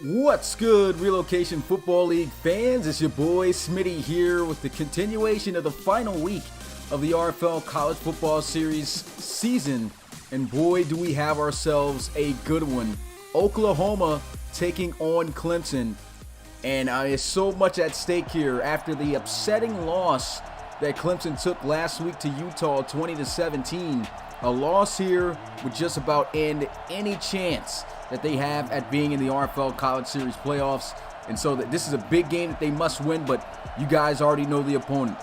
What's good, Relocation Football League fans? It's your boy Smitty here with the continuation of the final week of the RFL College Football Series season. And boy, do we have ourselves a good one. Oklahoma taking on Clemson. And there's so much at stake here after the upsetting loss that Clemson took last week to Utah 20-17. A loss here would just about end any chance that they have at being in the RFL College Series playoffs. And so this is a big game that they must win, but you guys already know the opponent.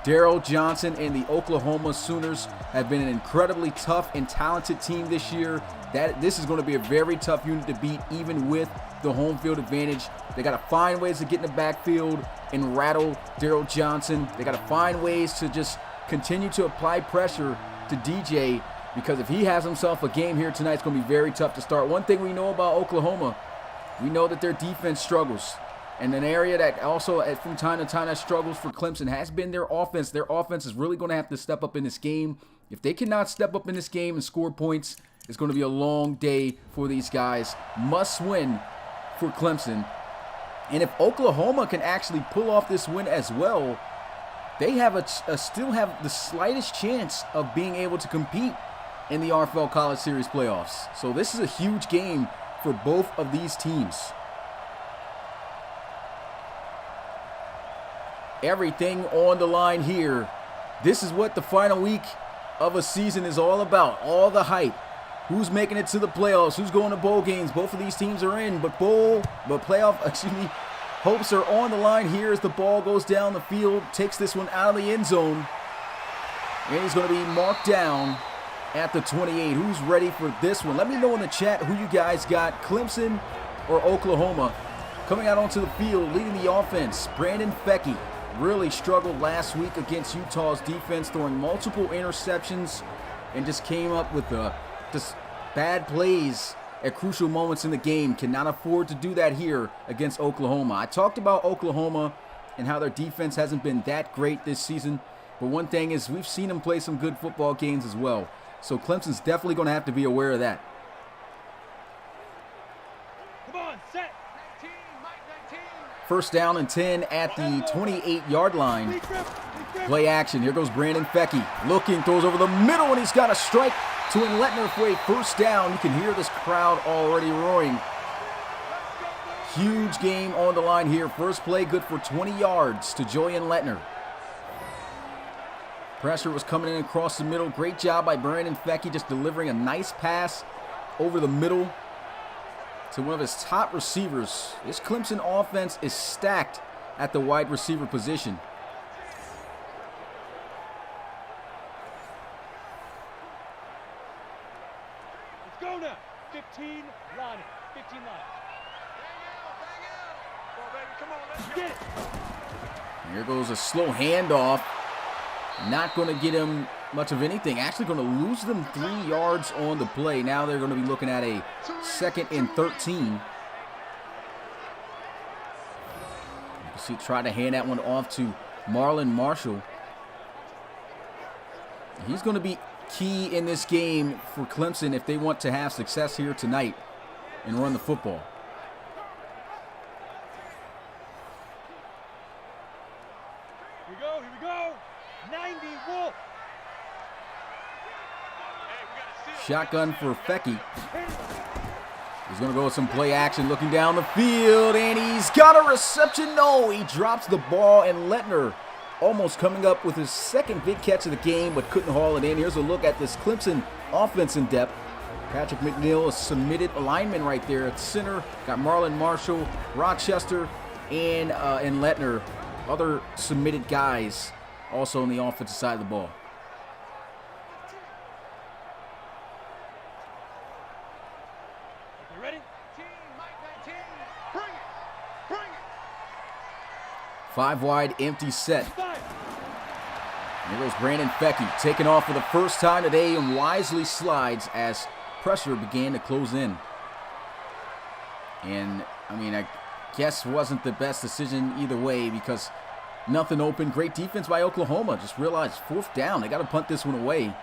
Daryl Johnson and the Oklahoma Sooners have been an incredibly tough and talented team this year. This is going to be a very tough unit to beat, even with the home field advantage. They got to find ways to get in the backfield and rattle Daryl Johnson. They got to find ways to just continue to apply pressure to DJ, because if he has himself a game here tonight, it's going to be very tough to start. One thing we know about Oklahoma, we know that their defense struggles. And an area that also from time to time that struggles for Clemson has been their offense. Their offense is really going to have to step up in this game. If they cannot step up in this game and score points, it's going to be a long day for these guys. Must win for Clemson. And if Oklahoma can actually pull off this win as well, they have still have the slightest chance of being able to compete in the RFL College Series playoffs. So this is a huge game for both of these teams. Everything on the line here. This is what the final week of a season is all about. All the hype. Who's making it to the playoffs? Who's going to bowl games? Both of these teams are in, but hopes are on the line here as the ball goes down the field, takes this one out of the end zone, and he's going to be marked down at the 28. Who's ready for this one? Let me know in the chat who you guys got, Clemson or Oklahoma. Coming out onto the field, leading the offense, Brandon Fecky. Really struggled last week against Utah's defense, throwing multiple interceptions, and just came up with just bad plays at crucial moments in the game. Cannot afford to do that here against Oklahoma. I talked about Oklahoma and how their defense hasn't been that great this season, but one thing is we've seen them play some good football games as well. So Clemson's definitely going to have to be aware of that. Come on, set. 19, 19. First down and 10 at the 28-yard line. Play action. Here goes Brandon Fecky. Looking, throws over the middle, and he's got a strike to Letner for a first down. You can hear this crowd already roaring. Huge game on the line here. First play good for 20 yards to Julian Letner. Pressure was coming in across the middle. Great job by Brandon Fecky, just delivering a nice pass over the middle to one of his top receivers. This Clemson offense is stacked at the wide receiver position. Let's go now. 15 line. 15 line. Come on, baby. Come on, let's get it. Here goes a slow handoff. Not going to get him much of anything. Actually going to lose them 3 yards on the play. Now they're going to be looking at a 2nd and 13. You can see try to hand that one off to Marlon Marshall. He's going to be key in this game for Clemson if they want to have success here tonight and run the football. Here we go. Here we go. 90 Wolf. Shotgun for Fecky. He's going to go with some play action, looking down the field, and he's got a reception. No, he drops the ball, and Letner almost coming up with his second big catch of the game, but couldn't haul it in. Here's a look at this Clemson offense in depth. Patrick McNeil, a submitted lineman right there at center. Got Marlon Marshall, Rochester, and Letner. Other submitted guys also on the offensive side of the ball. You ready? 19. Bring it. Bring it. 5 wide, empty set. Here goes Brandon Fecky, taking off for the first time today and wisely slides as pressure began to close in. And, I guess wasn't the best decision either way because nothing open. Great defense by Oklahoma. Just realized 4th down. They got to punt this one away.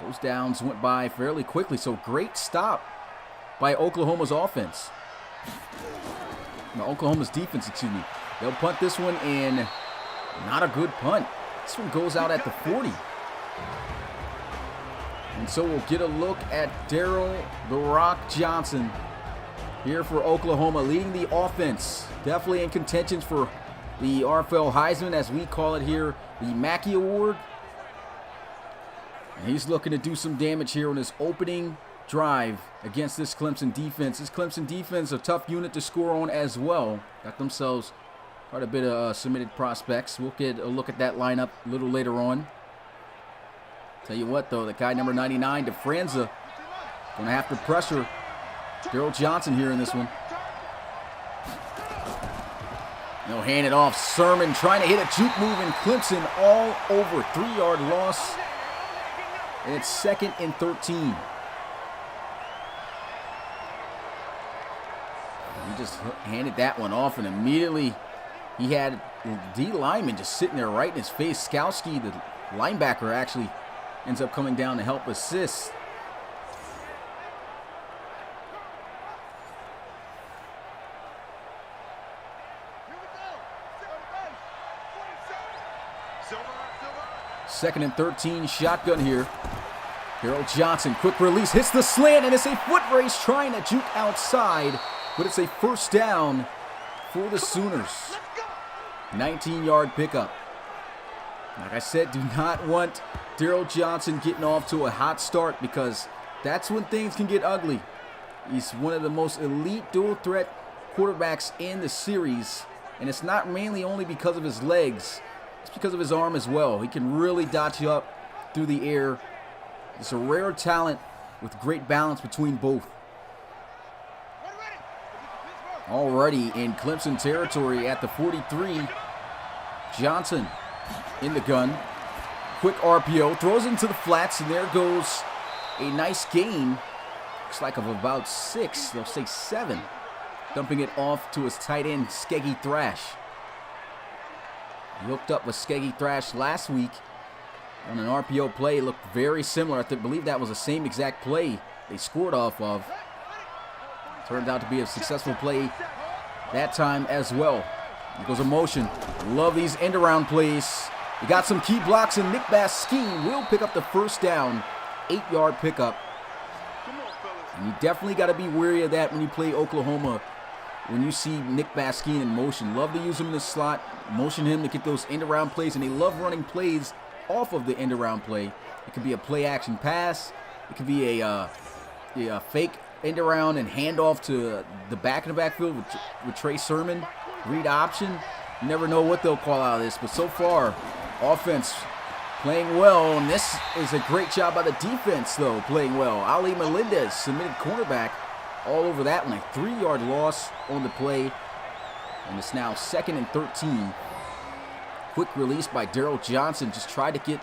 Those downs went by fairly quickly, so great stop by Oklahoma's offense. No, Oklahoma's defense, excuse me. They'll punt this one, and not a good punt. This one goes out at the 40. And so we'll get a look at Daryl "The Rock" Johnson here for Oklahoma, leading the offense. Definitely in contention for the RFL Heisman, as we call it here, the Mackey Award. And he's looking to do some damage here on his opening drive against this Clemson defense. This Clemson defense, a tough unit to score on as well. Got themselves quite a bit of submitted prospects. We'll get a look at that lineup a little later on. Tell you what, though, the guy number 99, DeFranza, going to have to pressure Daryl Johnson here in this one. They'll hand it off. Sermon trying to hit a juke move, and Clemson all over. 3-yard loss. And it's 2nd and 13. He just handed that one off, and immediately he had D lineman just sitting there right in his face. Skowski, the linebacker, actually ends up coming down to help assist. Second and 13, shotgun here. Daryl Johnson, quick release, hits the slant, and it's a foot race trying to juke outside, but it's a first down for the Sooners. 19-yard pickup. Like I said, do not want Daryl Johnson getting off to a hot start, because that's when things can get ugly. He's one of the most elite dual threat quarterbacks in the series, and it's not mainly only because of his legs. It's because of his arm as well. He can really dot you up through the air. It's a rare talent with great balance between both. Already in Clemson territory at the 43. Johnson in the gun. Quick RPO, throws into the flats, and there goes a nice gain. Looks like of about 6, they'll say 7. Dumping it off to his tight end, Skeggy Thrash. He hooked up with Skeggy Thrash last week on an RPO play. It looked very similar. I believe that was the same exact play they scored off of. Turned out to be a successful play that time as well. There goes a motion. Love these end-around plays. He got some key blocks, and Nick Baskeen will pick up the first down. 8-yard pickup. And you definitely got to be wary of that when you play Oklahoma. When you see Nick Baskeen in motion, love to use him in the slot, motion him to get those end-around plays, and they love running plays off of the end-around play. It could be a play-action pass. It could be a fake end-around and handoff to the back in the backfield with Trey Sermon. Read option. You never know what they'll call out of this, but so far, offense playing well, and this is a great job by the defense, though, playing well. Ali Melendez, submitted cornerback, all over that one. A 3-yard loss on the play, and it's now 2nd and 13. Quick release by Daryl Johnson. Just tried to get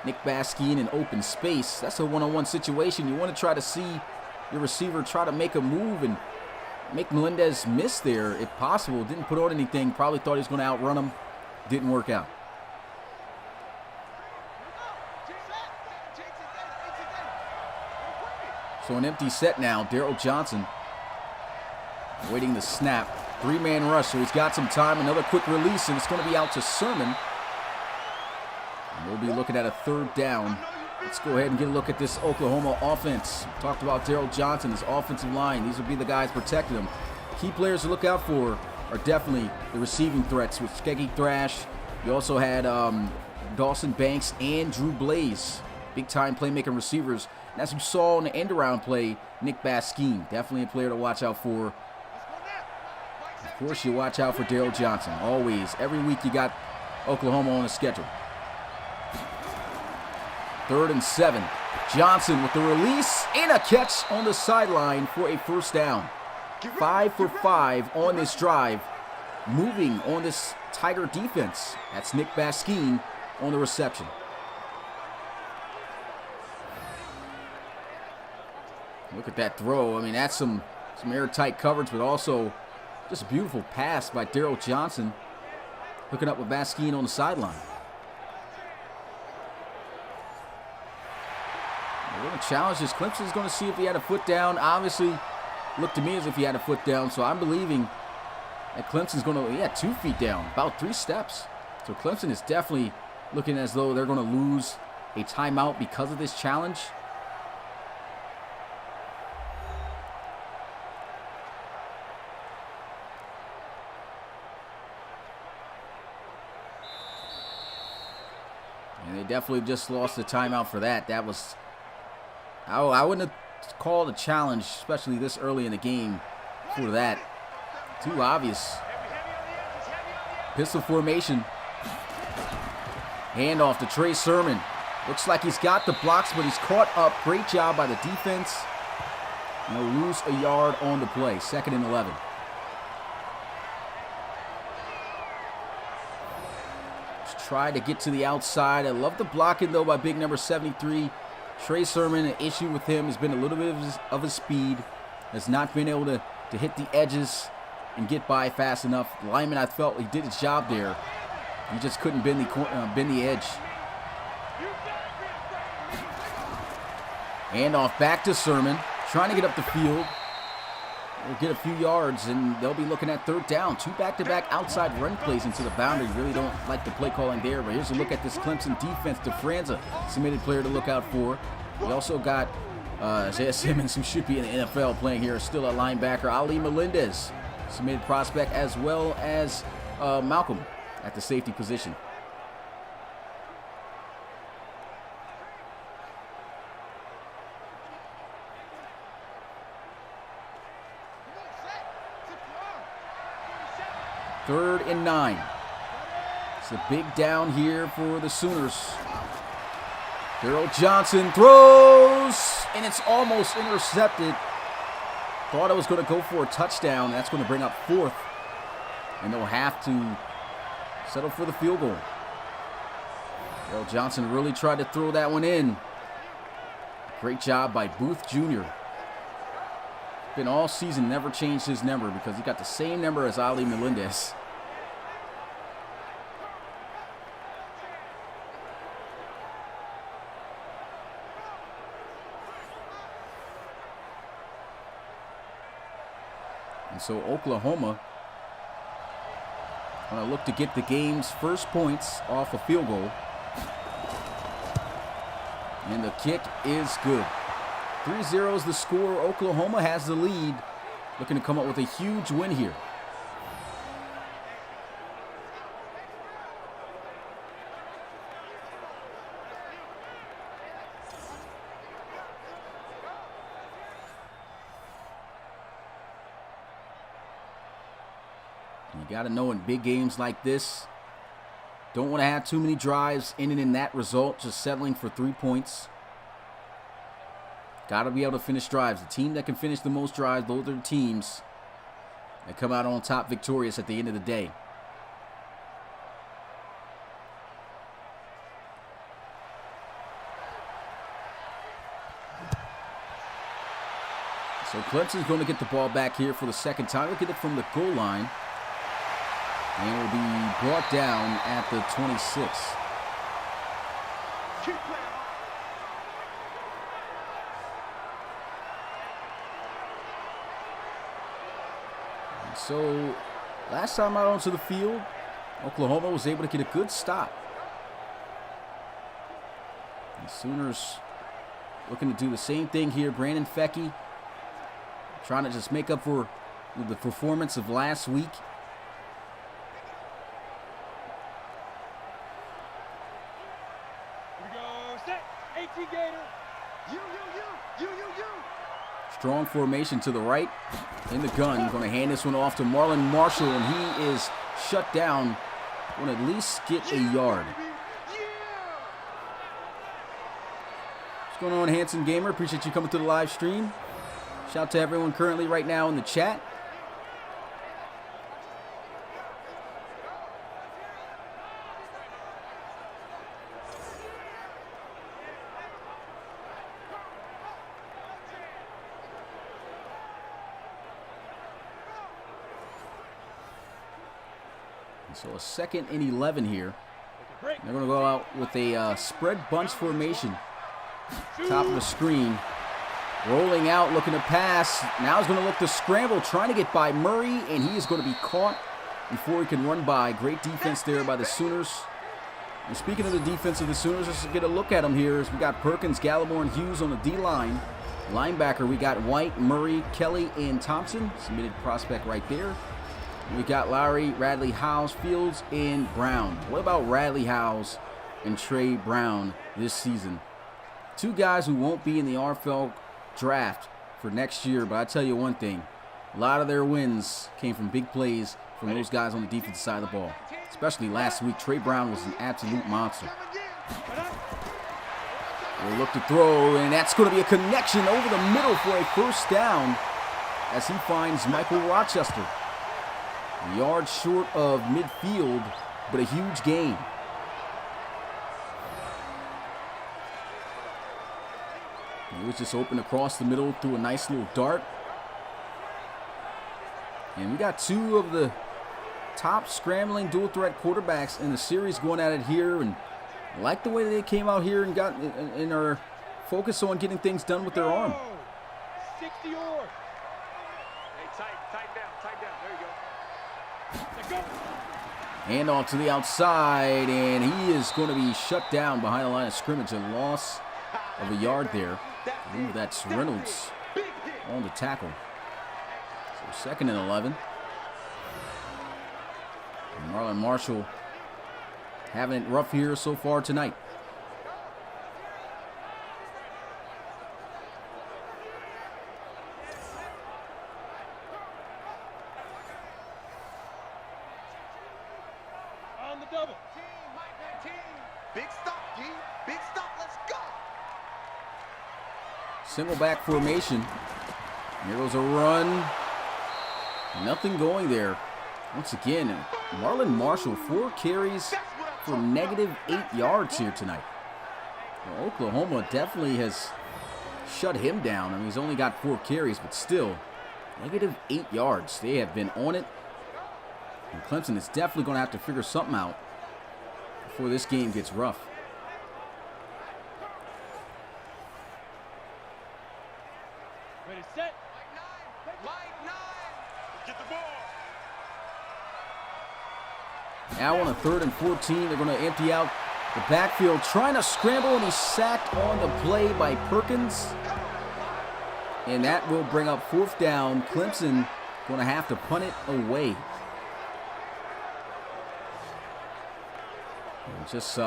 Nick Baskeen in open space. That's a one-on-one situation. You want to try to see your receiver try to make a move and make Melendez miss there if possible. Didn't put on anything. Probably thought he was going to outrun him. Didn't work out. So an empty set now. Daryl Johnson waiting the snap. 3-man rush, so he's got some time. Another quick release, and it's going to be out to Sermon. And we'll be looking at a 3rd down. Let's go ahead and get a look at this Oklahoma offense. We talked about Daryl Johnson, his offensive line. These will be the guys protecting him. Key players to look out for are definitely the receiving threats with Skeggy Thrash. You also had Dawson Banks and Drew Blaze. Big-time playmaking receivers. And as you saw in the end-around play, Nick Baskeen, definitely a player to watch out for. Of course, you watch out for Daryl Johnson. Always. Every week you got Oklahoma on the schedule. 3rd and 7. Johnson with the release and a catch on the sideline for a first down. 5 for 5 on this drive. Moving on this Tiger defense. That's Nick Baskeen on the reception. Look at that throw. I mean, that's some airtight coverage, but also just a beautiful pass by Daryl Johnson, hooking up with Baskeen on the sideline. We're going to challenge this. Clemson's going to see if he had a foot down. Obviously, looked to me as if he had a foot down, so I'm believing that Clemson's going to, 2 feet down, about 3 steps. So Clemson is definitely looking as though they're going to lose a timeout because of this challenge. And they definitely just lost the timeout for that. That was, I wouldn't have called a challenge, especially this early in the game, for that. Too obvious. Pistol formation. Handoff to Trey Sermon. Looks like he's got the blocks, but he's caught up. Great job by the defense. And they'll lose a yard on the play. 2nd and 11. Try to get to the outside. I love the blocking, though, by big number 73. Trey Sermon, an issue with him has been a little bit of his speed. Has not been able to hit the edges and get by fast enough. The lineman, I felt he did his job there. He just couldn't bend the edge. Handoff back to Sermon. Trying to get up the field. They'll get a few yards, and they'll be looking at 3rd down. 2 back-to-back outside run plays into the boundary. Really don't like the play calling there, but here's a look at this Clemson defense. DeFranza, submitted player to look out for. We also got Isaiah Simmons, who should be in the NFL, playing here, still at linebacker. Ali Melendez, submitted prospect, as well as Malcolm at the safety position. Third and 9. It's a big down here for the Sooners. Darrell Johnson throws, and it's almost intercepted. Thought it was going to go for a touchdown. That's going to bring up 4th, and they'll have to settle for the field goal. Darrell Johnson really tried to throw that one in. Great job by Booth Jr. Been all season, never changed his number because he got the same number as Ali Melendez. And so Oklahoma going to look to get the game's first points off a field goal. And the kick is good. 3-0 is the score. Oklahoma has the lead. Looking to come up with a huge win here. You got to know in big games like this, don't want to have too many drives ending in that result, just settling for 3 points. Got to be able to finish drives. The team that can finish the most drives, those are the teams that come out on top victorious at the end of the day. So Clemson's going to get the ball back here for the 2nd time. We'll get it from the goal line. And will be brought down at the 26. And so, last time out onto the field, Oklahoma was able to get a good stop. The Sooners looking to do the same thing here. Brandon Fecky trying to just make up for the performance of last week. Strong formation to the right. In the gun. Going to hand this one off to Marlon Marshall, and he is shut down. Going to at least get a yard. What's going on, Handsome Gamer? Appreciate you coming to the live stream. Shout out to everyone currently right now in the chat. So a 2nd and 11 here. They're going to go out with a spread bunch formation. Top of the screen. Rolling out, looking to pass. Now he's going to look to scramble, trying to get by Murray, and he is going to be caught before he can run by. Great defense there by the Sooners. And speaking of the defense of the Sooners, let's get a look at them here. We got Perkins, Gallimore, and Hughes on the D-line. Linebacker, we got White, Murray, Kelly, and Thompson. Submitted prospect right there. We got Lowry, Radley, Howes, Fields, and Brown. What about Radley, Howes, and Trey Brown this season? Two guys who won't be in the RFL draft for next year, but I tell you one thing. A lot of their wins came from big plays from those guys on the defensive side of the ball. Especially last week, Trey Brown was an absolute monster. We'll look to throw, and that's going to be a connection over the middle for a first down as he finds Michael Rochester. A yard short of midfield, but a huge gain. He was just open across the middle through a nice little dart. And we got two of the top scrambling dual threat quarterbacks in the series going at it here, and I like the way they came out here and got and are focused on getting things done with their arm. 60 or. Hey, tight down. There you go. Let go. Hand off to the outside, and he is going to be shut down behind the line of scrimmage. A loss of a yard there. Ooh, that's Reynolds on the tackle. So 2nd and 11. And Marlon Marshall having it rough here so far tonight. On the double. Big stop, D. Big stop. Let's go. Single back formation. Here goes a run. Nothing going there. Once again, Marlon Marshall, 4 carries for -8 yards here tonight. Well, Oklahoma definitely has shut him down. I mean, he's only got 4 carries, but still, -8 yards. They have been on it. And Clemson is definitely going to have to figure something out before this game gets rough. Ready, set. Mike 9. Get the ball. Now on a 3rd and 14, they're going to empty out the backfield, trying to scramble, and he's sacked on the play by Perkins. And that will bring up 4th down. Clemson going to have to punt it away. And just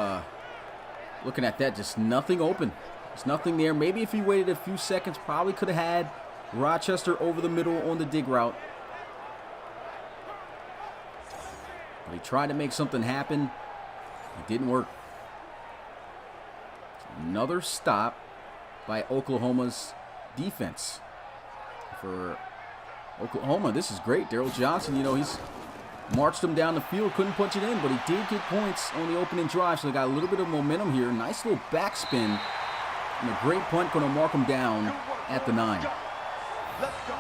looking at that, just nothing open. There's nothing there. Maybe if he waited a few seconds, probably could have had Rochester over the middle on the dig route. But he tried to make something happen. It didn't work. Another stop by Oklahoma's defense. For Oklahoma, this is great. Daryl Johnson, you know, he's marched them down the field, couldn't punch it in, but he did get points on the opening drive, so they got a little bit of momentum here. Nice little backspin, and a great punt going to mark them down at the 9. Let's go.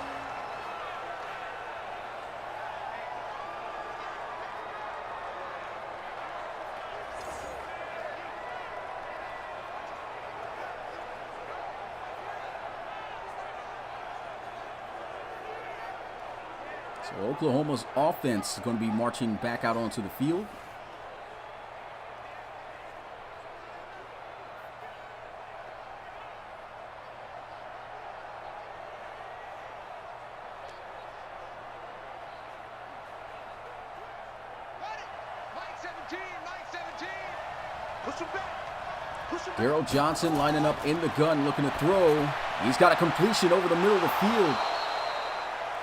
So Oklahoma's offense is going to be marching back out onto the field. Daryl Johnson lining up in the gun, looking to throw. He's got a completion over the middle of the field.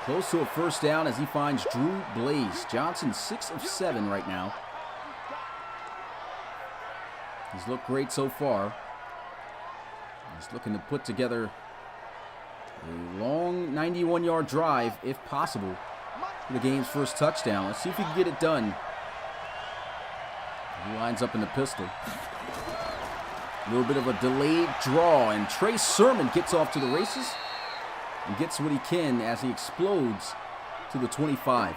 Close to a first down as he finds Drew Blaze. Johnson 6 of 7 right now. He's looked great so far. He's looking to put together a long 91-yard drive, if possible, for the game's first touchdown. Let's see if he can get it done. He lines up in the pistol. A little bit of a delayed draw, and Trey Sermon gets off to the races and gets what he can as he explodes to the 25.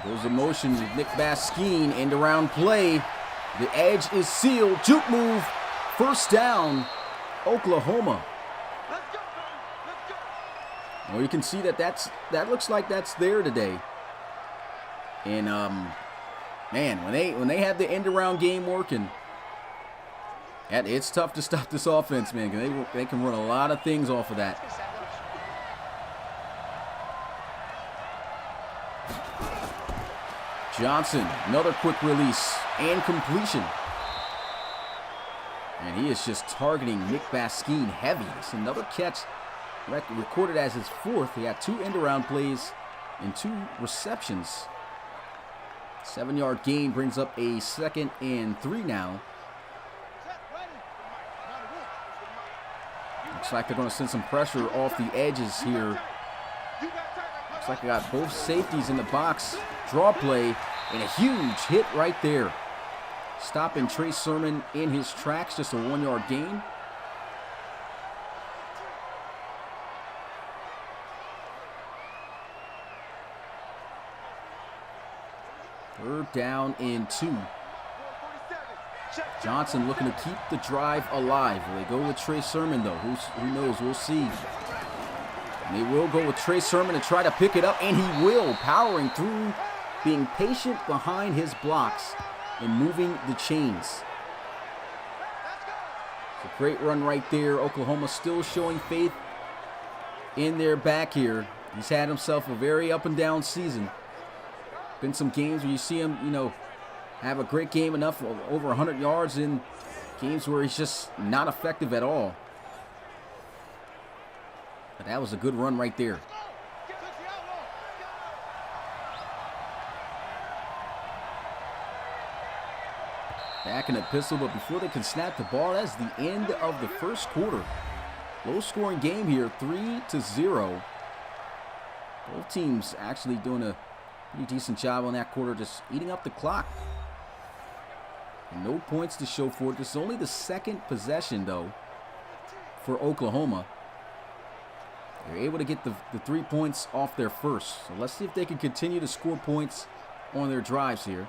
Goes the motion with Nick Baskine, end around play. The edge is sealed. Juke move. First down, Oklahoma. Well, you can see that looks like that's there today. And man, when they have the end around game working, it's tough to stop this offense, man. They can run a lot of things off of that. Johnson, another quick release and completion. And he is just targeting Nick Baskine heavy. It's another catch recorded as his fourth. He had 2 end-around plays and 2 receptions. 7-yard gain brings up a 2nd and 3 now. Looks like they're going to send some pressure off the edges here. Looks like they got both safeties in the box. Draw play and a huge hit right there. Stopping Trey Sermon in his tracks, just a 1-yard gain. Third down and 2. Johnson looking to keep the drive alive. Will they go with Trey Sermon, though? Who knows? We'll see. And they will go with Trey Sermon to try to pick it up, and he will, powering through, being patient behind his blocks and moving the chains. It's a great run right there. Oklahoma still showing faith in their back here. He's had himself a very up and down season. Been some games where you see him, have a great game enough, over 100 yards, in games where he's just not effective at all. But that was a good run right there. Back in the pistol, but before they can snap the ball, that's the end of the first quarter. Low-scoring game here, 3-0. Both teams actually doing a pretty decent job on that quarter, just eating up the clock. And no points to show for it. This is only the 2nd possession, though, for Oklahoma. They're able to get the 3 points off their first. So let's see if they can continue to score points on their drives here.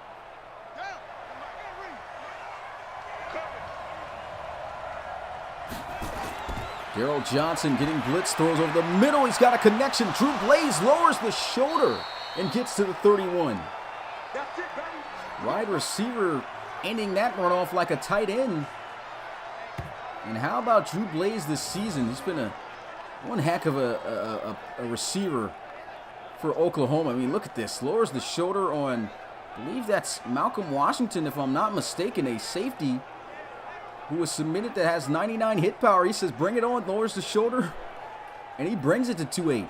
Darrell Johnson getting blitz, throws over the middle. He's got a connection. Drew Blaze lowers the shoulder and gets to the 31. Wide receiver ending that run off like a tight end. And how about Drew Blaze this season? He's been one heck of a receiver for Oklahoma. I mean, look at this. Lowers the shoulder on, I believe that's Malcolm Washington, if I'm not mistaken, a safety who was submitted that has 99 hit power. He says, bring it on, lowers the shoulder, and he brings it to 2-8.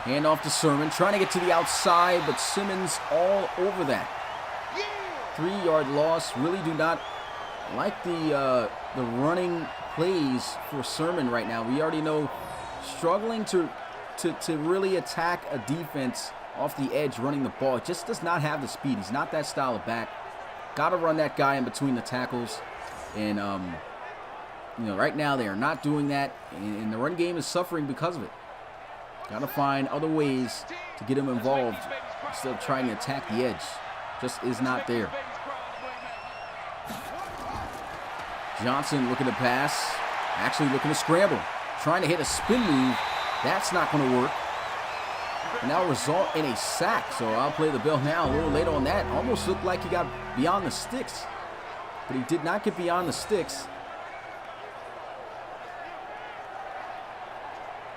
Hand off to Sermon, trying to get to the outside, but Simmons all over that. 3-yard loss. Really do not like the running plays for Sermon right now. We already know struggling to really attack a defense off the edge running the ball. It just does not have the speed. He's not that style of back. Got to run that guy in between the tackles. And, right now they are not doing that. And the run game is suffering because of it. Got to find other ways to get him involved instead of trying to attack the edge. Just is not there. Johnson looking to pass, actually looking to scramble, trying to hit a spin move. That's not going to work. And that'll result in a sack. So I'll play the bell now. A little late on that. Almost looked like he got beyond the sticks, but he did not get beyond the sticks.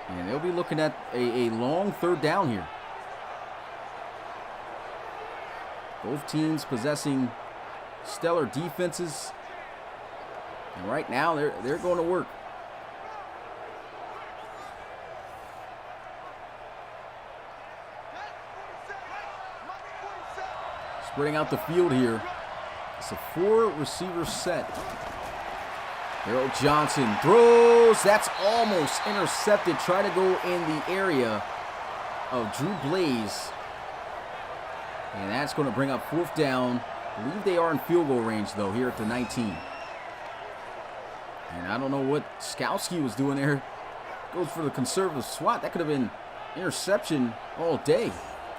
And they'll be looking at a long 3rd down here. Both teams possessing stellar defenses. And right now, they're going to work. Spreading out the field here. It's a 4-receiver set. Darrell Johnson throws. That's almost intercepted. Try to go in the area of Drew Blaze. And that's going to bring up 4th down. I believe they are in field goal range, though, here at the 19. And I don't know what Skowski was doing there. Goes for the conservative swat. That could have been interception all day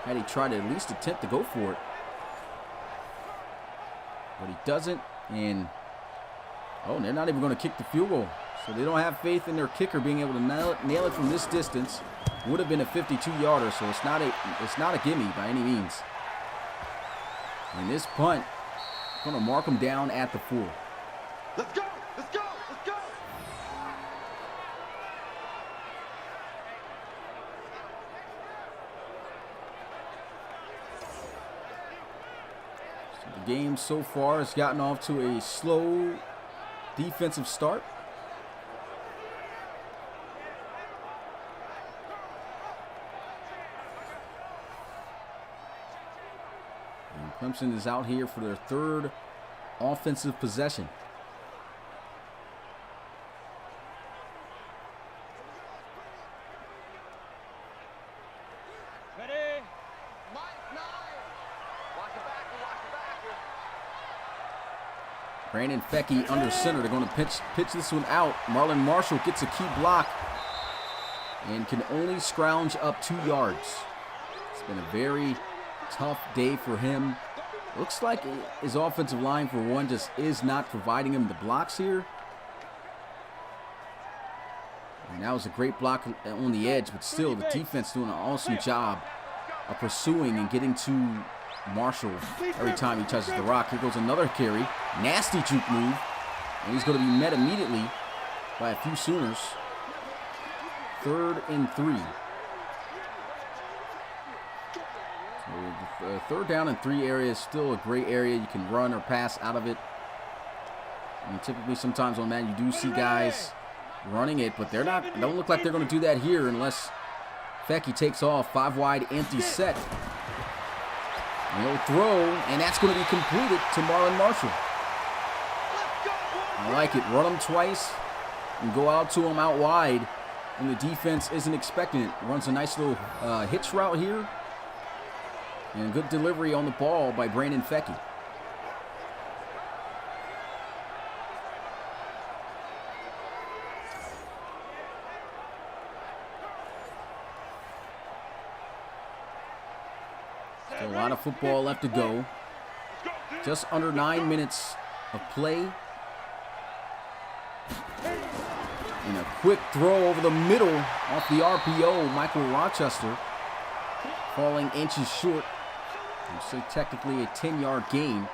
had he tried to at least attempt to go for it. But he doesn't. And, oh, they're not even going to kick the field goal. So they don't have faith in their kicker being able to nail it from this distance. Would have been a 52-yarder, so it's not a gimme by any means. And this punt, going to mark them down at the 4. Let's go! Let's go! Let's go! So the game so far has gotten off to a slow defensive start. Clemson is out here for their 3rd offensive possession. Ready? Mike 9! Watch the backer. Brandon Fecky under center. They're going to pitch this one out. Marlon Marshall gets a key block and can only scrounge up 2 yards. It's been a very tough day for him. Looks like his offensive line, for one, just is not providing him the blocks here. And that was a great block on the edge, but still the defense doing an awesome job of pursuing and getting to Marshall every time he touches the rock. Here goes another carry. Nasty juke move. And he's going to be met immediately by a few Sooners. 3rd and 3. So the 3rd down and 3 area is still a great area. You can run or pass out of it. I mean, typically sometimes on man you do see guys running it, but they don't look like they're going to do that here unless Fecky takes off. 5 wide, empty set. And he'll throw, and that's going to be completed to Marlon Marshall. I like it. Run him twice and go out to him out wide, and the defense isn't expecting it. Runs a nice little hitch route here. And good delivery on the ball by Brandon Fecky. Still a lot of football left to go. Just under 9 minutes of play. And a quick throw over the middle off the RPO. Michael Rochester falling inches short. So technically a 10-yard gain.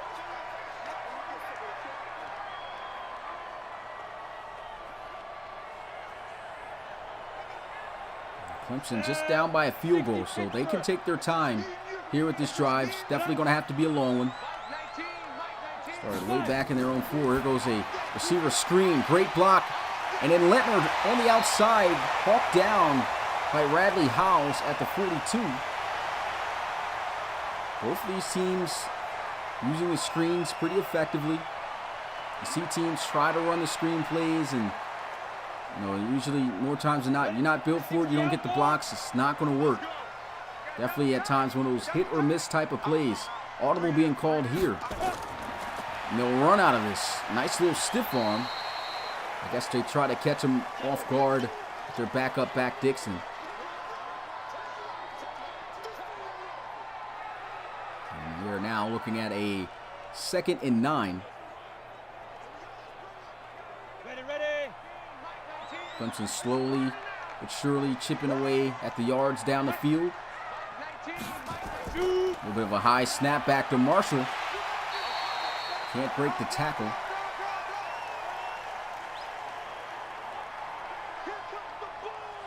Clemson just down by a field goal, so they can take their time here with this drive. It's definitely going to have to be a long one. Started way back in their own 4. Here goes a receiver screen. Great block. And then Leonard on the outside, hawked down by Radley Howes at the 42. Both of these teams using the screens pretty effectively. You see teams try to run the screen plays, and usually more times than not, you're not built for it, you don't get the blocks, it's not going to work. Definitely at times one of those hit or miss type of plays. Audible being called here. And they'll run out of this. Nice little stiff arm. I guess they try to catch him off guard with their backup back Dixon. And we're now looking at a 2nd and 9. Ready. Clemson slowly but surely chipping away at the yards down the field. A little bit of a high snap back to Marshall. Can't break the tackle.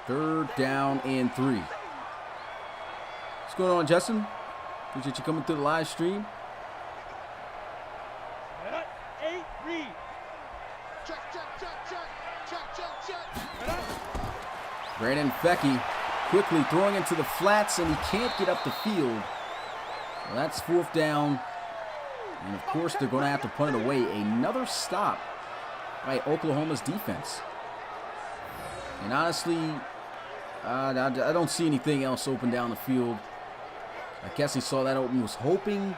Third down and 3. What's going on, Justin? Appreciate you coming through the live stream. 8, read. Check. Brandon Fecky quickly throwing into the flats, and he can't get up the field. Well, that's 4th down. And, of course, they're going to have to punt it away. Another stop by Oklahoma's defense. And honestly, I don't see anything else open down the field. I guess he saw that open, was hoping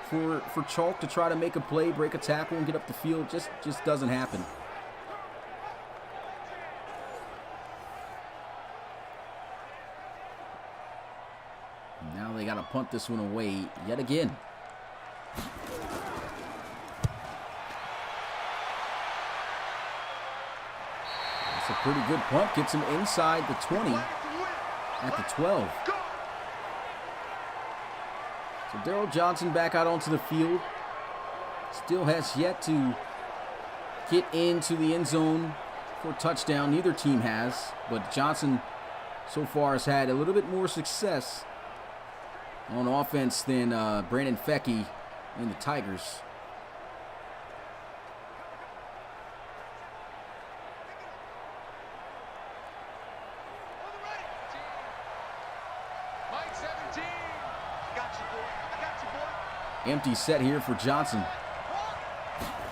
for Chalk to try to make a play, break a tackle, and get up the field. Just doesn't happen. Now they got to punt this one away yet again. That's a pretty good punt. Gets him inside the 20 at the 12. So Daryl Johnson back out onto the field. Still has yet to get into the end zone for a touchdown. Neither team has, but Johnson so far has had a little bit more success on offense than Brandon Fecky and the Tigers. Empty set here for Johnson.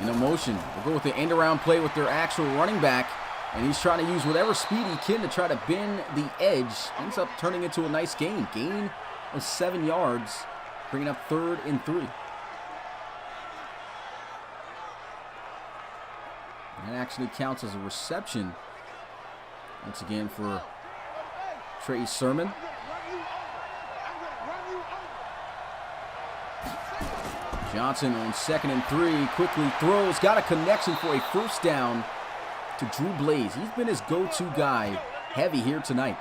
In a motion. We'll go with the end around play with their actual running back. And he's trying to use whatever speed he can to try to bend the edge. Ends up turning into a nice gain. Gain of 7 yards. Bringing up 3rd and 3. And that actually counts as a reception. Once again for Trey Sermon. Johnson on 2nd and 3, quickly throws, got a connection for a first down to Drew Blaze. He's been his go-to guy, heavy here tonight.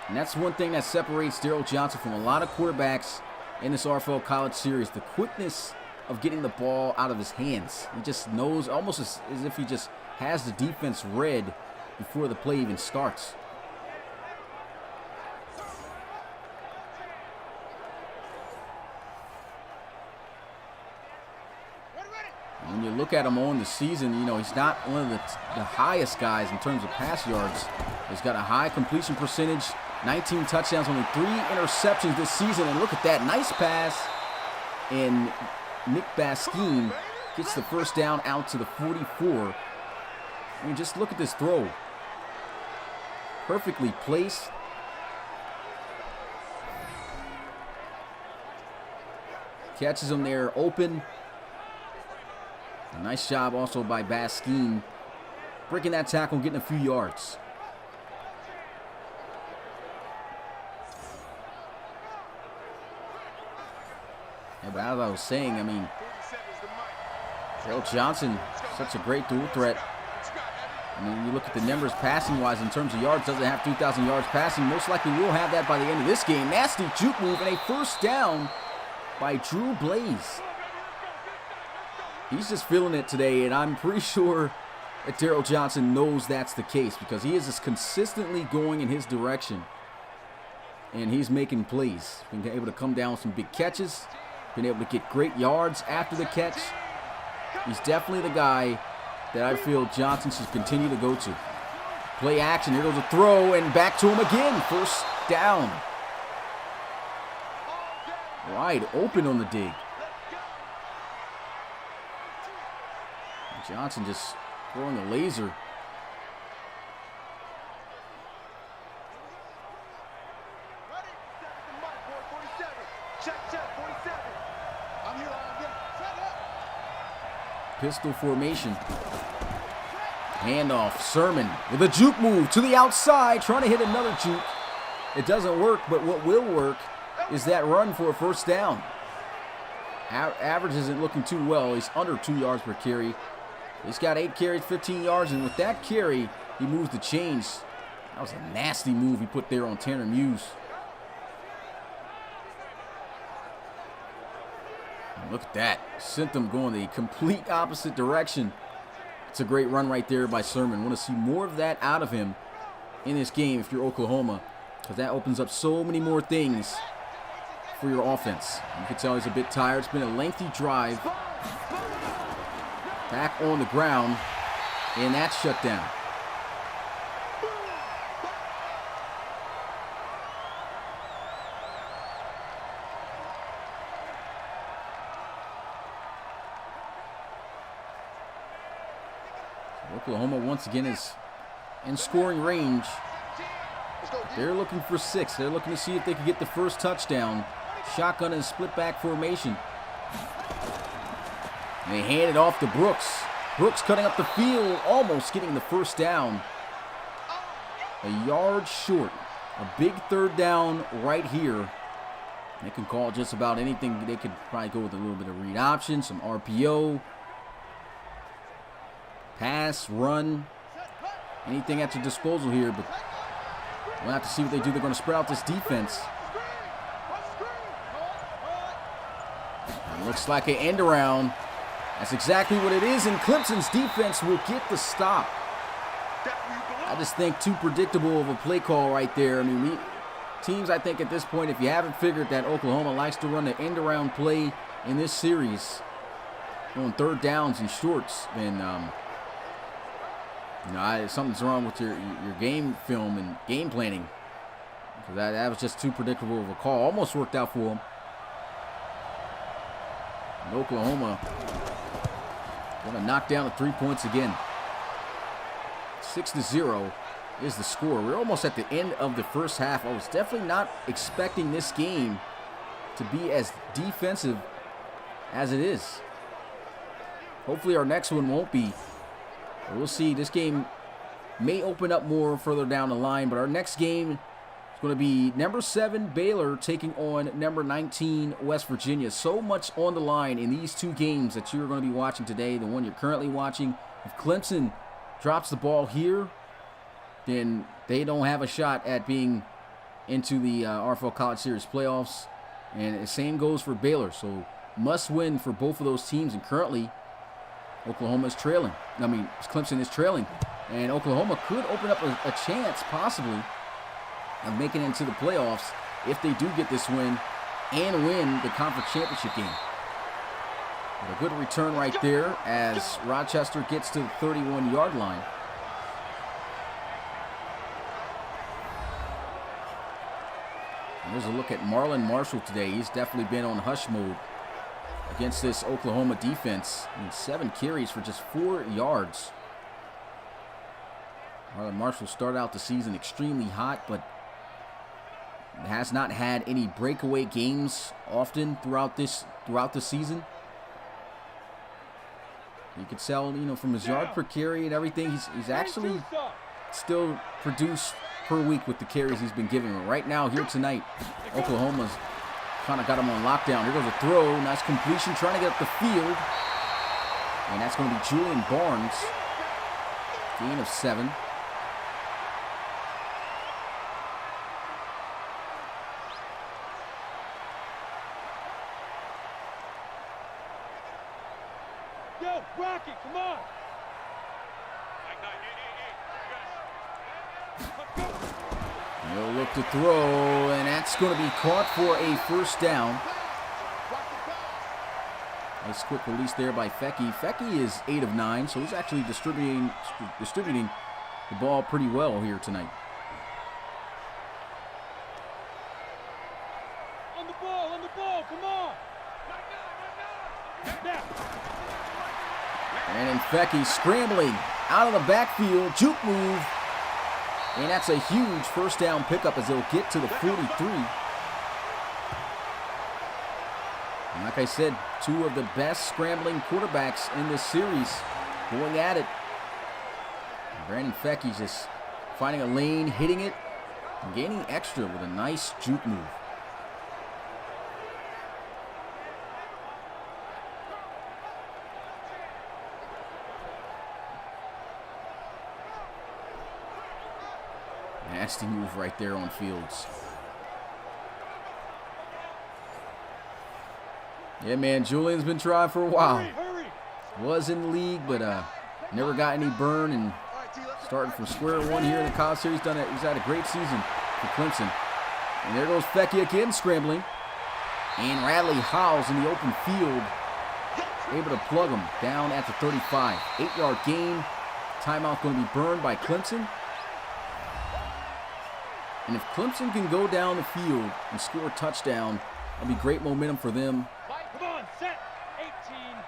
And that's one thing that separates Daryl Johnson from a lot of quarterbacks in this RFL College Series, the quickness of getting the ball out of his hands. He just knows, almost as if he just has the defense read before the play even starts. When you look at him on the season, you know, he's not one of the highest guys in terms of pass yards. He's got a high completion percentage, 19 touchdowns, only 3 interceptions this season. And look at that, nice pass. And Nick Baskine gets the first down out to the 44. I mean, just look at this throw. Perfectly placed. Catches him there open. A nice job also by Baskine, breaking that tackle and getting a few yards. Yeah, but as I was saying, I mean, Daryl Johnson, such a great dual threat. I mean, you look at the numbers passing-wise in terms of yards, doesn't have 2,000 yards passing. Most likely will have that by the end of this game. Nasty juke move and a first down by Drew Blaze. He's just feeling it today, and I'm pretty sure that Daryl Johnson knows that's the case because he is just consistently going in his direction, and he's making plays. Been able to come down with some big catches, been able to get great yards after the catch. He's definitely the guy that I feel Johnson should continue to go to. Play action, here goes a throw, and back to him again. First down. Wide open on the dig. Johnson just throwing a laser. Pistol formation. Handoff. Sermon with a juke move to the outside, trying to hit another juke. It doesn't work, but what will work is that run for a first down. Average isn't looking too well. He's under 2 yards per carry. He's got 8 carries, 15 yards, and with that carry, he moves the chains. That was a nasty move he put there on Tanner Muse. And look at that. Sent them going the complete opposite direction. It's a great run right there by Sermon. Want to see more of that out of him in this game if you're Oklahoma, because that opens up so many more things for your offense. You can tell he's a bit tired. It's been a lengthy drive. Back on the ground, and that's shut down. Oklahoma once again is in scoring range They're looking for 6. They're looking to see if they can get the first touchdown. Shotgun and split back formation. And they hand it off to Brooks. Brooks cutting up the field, almost getting the first down. A yard short. A big third down right here. They can call just about anything. They could probably go with a little bit of read option, some RPO, pass, run, anything at your disposal here. But we'll have to see what they do. They're going to spread out this defense. It looks like an end around. That's exactly what it is, and Clemson's defense will get the stop. I just think too predictable of a play call right there. I mean, teams, I think at this point, if you haven't figured that Oklahoma likes to run the end around play in this series on third downs and shorts, then something's wrong with your game film and game planning. Because that was just too predictable of a call. Almost worked out for them. And Oklahoma going to knock down the 3 points again. 6-0 is the score. We're almost at the end of the first half. I was definitely not expecting this game to be as defensive as it is. Hopefully our next one won't be. We'll see. This game may open up more further down the line, but our next game is going to be number 7 Baylor taking on number 19 West Virginia. So much on the line in these two games that you're going to be watching today. The one you're currently watching. If Clemson drops the ball here, then they don't have a shot at being into the RFL College Series playoffs. And the same goes for Baylor. So must win for both of those teams. And currently, Oklahoma is trailing. Clemson is trailing. And Oklahoma could open up a chance, possibly, of making it into the playoffs if they do get this win and win the conference championship game. But a good return right there as Rochester gets to the 31-yard line. And there's a look at Marlon Marshall today. He's definitely been on hush mode against this Oklahoma defense. 7 carries for just 4 yards. Marlon Marshall started out the season extremely hot, but has not had any breakaway games often throughout the season. You could tell, from his yard per carry and everything, he's actually still produced per week with the carries he's been giving. Right now, here tonight, Oklahoma's kind of got him on lockdown. Here goes a throw, nice completion, trying to get up the field. And that's going to be Julian Barnes. Gain of 7. Yo, Rocky, come on. He'll look to throw, and that's going to be caught for a first down. Nice quick release there by Fecky. Fecky is 8 of 9, so he's actually distributing the ball pretty well here tonight. On the ball, come on. And Fecky scrambling out of the backfield, juke move. And that's a huge first down pickup as they'll get to the 43. And like I said, 2 of the best scrambling quarterbacks in this series going at it. And Brandon Fecky just finding a lane, hitting it, and gaining extra with a nice juke move. Nasty move right there on Fields. Yeah, man, Julian's been trying for a while. Was in the league, but never got any burn, and starting from square one here in the college series. He's had a great season for Clemson. And there goes Fecky again, scrambling. And Radley Howes in the open field, able to plug him down at the 35. 8-yard gain. Timeout going to be burned by Clemson. And if Clemson can go down the field and score a touchdown, that'll be great momentum for them. Come on, set. 18,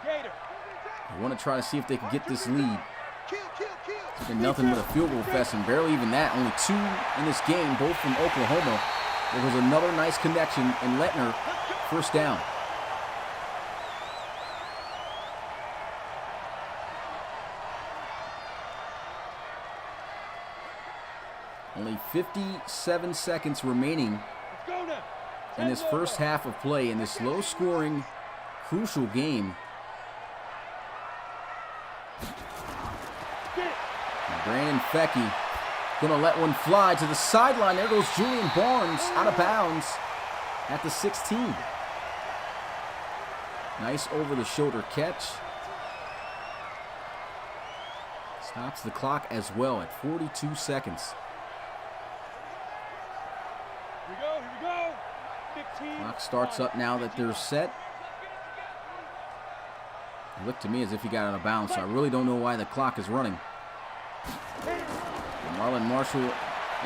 Gator. They want to try to see if they can get this lead. It's been nothing but a field goal fest, and barely even that. Only 2 in this game, both from Oklahoma. There was another nice connection, and Lettner, first down. Only 57 seconds remaining in this first half of play in this low-scoring, crucial game. And Brandon Fecky going to let one fly to the sideline. There goes Julian Barnes out of bounds at the 16. Nice over-the-shoulder catch. Stops the clock as well at 42 seconds. Here we go. 15. Clock starts up now that they're set. It looked to me as if he got out of bounds, so I really don't know why the clock is running. And Marlon Marshall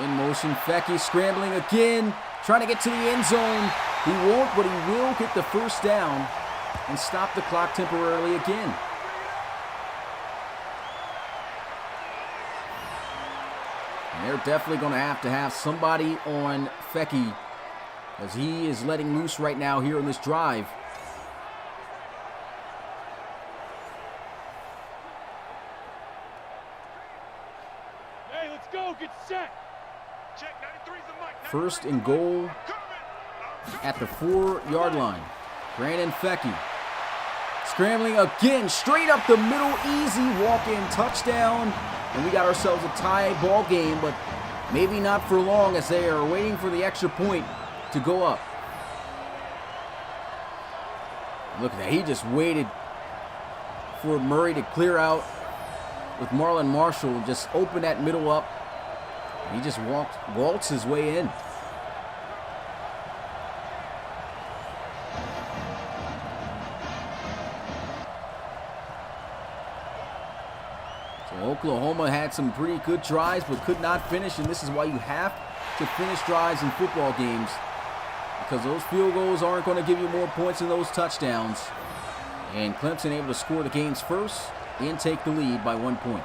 in motion. Fecky scrambling again, trying to get to the end zone. He won't, but he will get the first down and stop the clock temporarily again. And they're definitely going to have somebody on Fecky, as he is letting loose right now here in this drive. Hey, let's go. Get set. Check 93's the mic. First and goal at the 4-yard line. Brandon Fecky scrambling again, straight up the middle, easy walk-in touchdown. And we got ourselves a tie ball game, but maybe not for long, as they are waiting for the extra point to go up. Look at that. He just waited for Murray to clear out with Marlon Marshall, just open that middle up. He just waltzed his way in. So Oklahoma had some pretty good drives but could not finish, and this is why you have to finish drives in football games, because those field goals aren't going to give you more points than those touchdowns. And Clemson able to score the games first and take the lead by 1 point.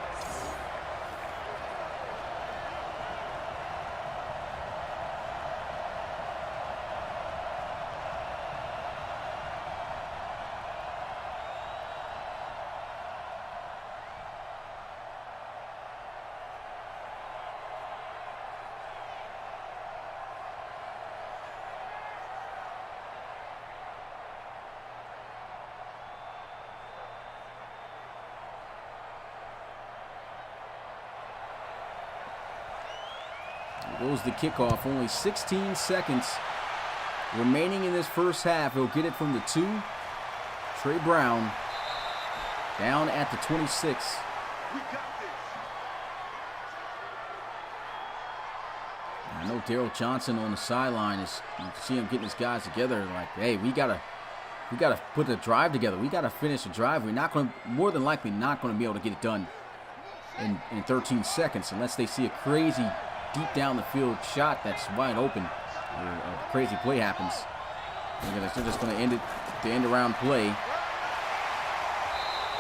Goes the kickoff. Only 16 seconds remaining in this first half. He'll get it from the 2. Trey Brown down at the 26. We got this. I know Daryl Johnson on the sideline is, you see him getting his guys together like, hey, we gotta put the drive together. We gotta finish the drive. We're not going to, more than likely not going to be able to get it done in 13 seconds unless they see a crazy deep down the field shot that's wide open, or a crazy play happens. They're just going to end it, the end around play.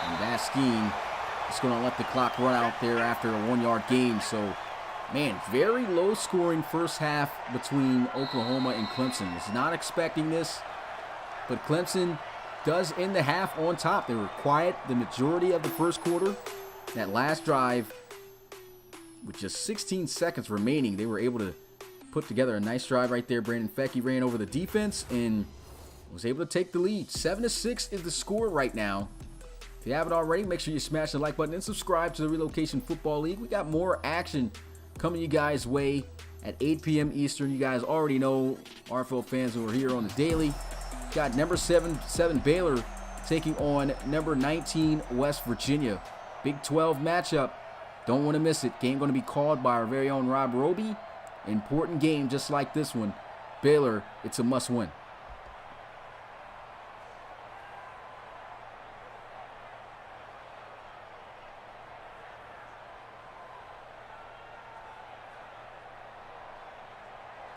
And Baskeen is going to let the clock run out there after a 1-yard gain. So, man, very low scoring first half between Oklahoma and Clemson. Was not expecting this, but Clemson does end the half on top. They were quiet the majority of the first quarter. That last drive, with just 16 seconds remaining, they were able to put together a nice drive right there. Brandon Fecky ran over the defense and was able to take the lead. 7-6 is the score right now. If you haven't already, make sure you smash the like button and subscribe to the Relocation Football League. We got more action coming you guys' way at 8 p.m. Eastern. You guys already know, RFL fans who are here on the daily. Got number 7 Baylor taking on number 19 West Virginia. Big 12 matchup. Don't want to miss it. Game going to be called by our very own Rob Roby. Important game just like this one. Baylor, it's a must-win.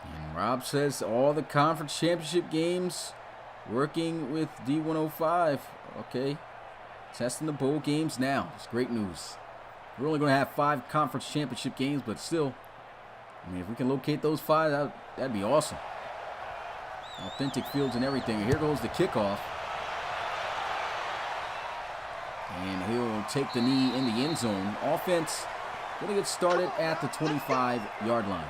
And Rob says all the conference championship games working with D105. Okay. Testing the bowl games now. It's great news. We're only going to have 5 conference championship games, but still, I mean, if we can locate those 5, that'd be awesome. Authentic fields and everything. And here goes the kickoff. And he'll take the knee in the end zone. Offense going to get started at the 25-yard line.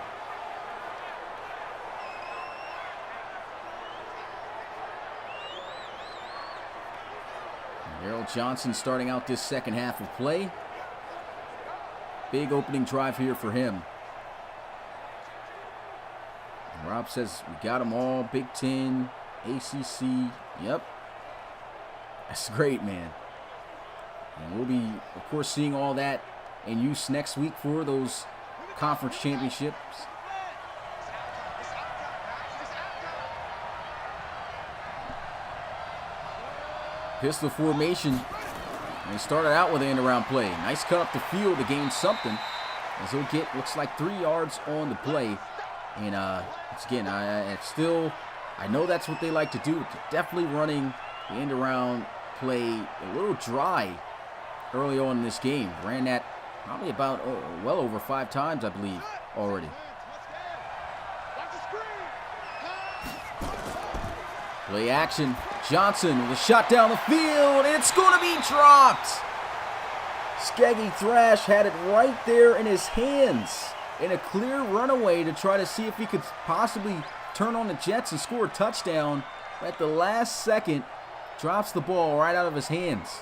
Darrell Johnson starting out this second half of play. Big opening drive here for him. Rob says we got them all. Big Ten, ACC. Yep. That's great, man. And we'll be, of course, seeing all that in use next week for those conference championships. Pistol formation. And he started out with an end-around play. Nice cut up the field to gain something. As he'll get, looks like 3 yards on the play. And it's again, I know that's what they like to do. But definitely running the end-around play a little dry early on in this game. Ran that probably about well over 5 times, I believe, already. Play action. Johnson with a shot down the field. It's going to be dropped. Skeggy Thrash had it right there in his hands in a clear runaway to try to see if he could possibly turn on the Jets and score a touchdown. At the last second, drops the ball right out of his hands.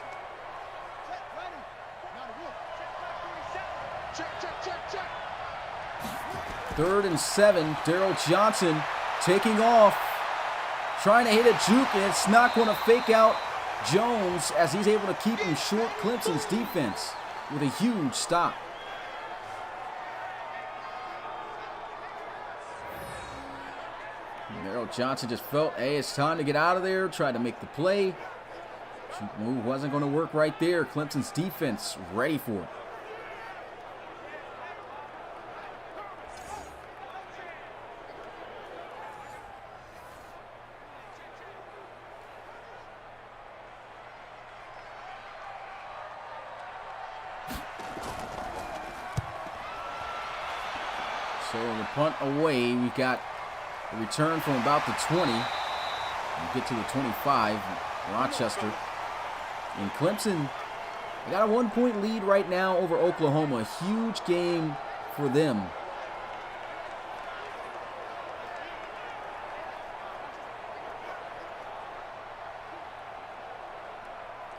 3rd and 7. Darrell Johnson taking off. Trying to hit a juke, and it's not going to fake out Jones as he's able to keep him short. Clemson's defense with a huge stop. Darrell Johnson just felt, hey, it's time to get out of there. Tried to make the play. Juke move wasn't going to work right there. Clemson's defense ready for it. So the punt away, we got a return from about the 20. We get to the 25, Rochester. And Clemson, they got a 1-point lead right now over Oklahoma. A huge game for them.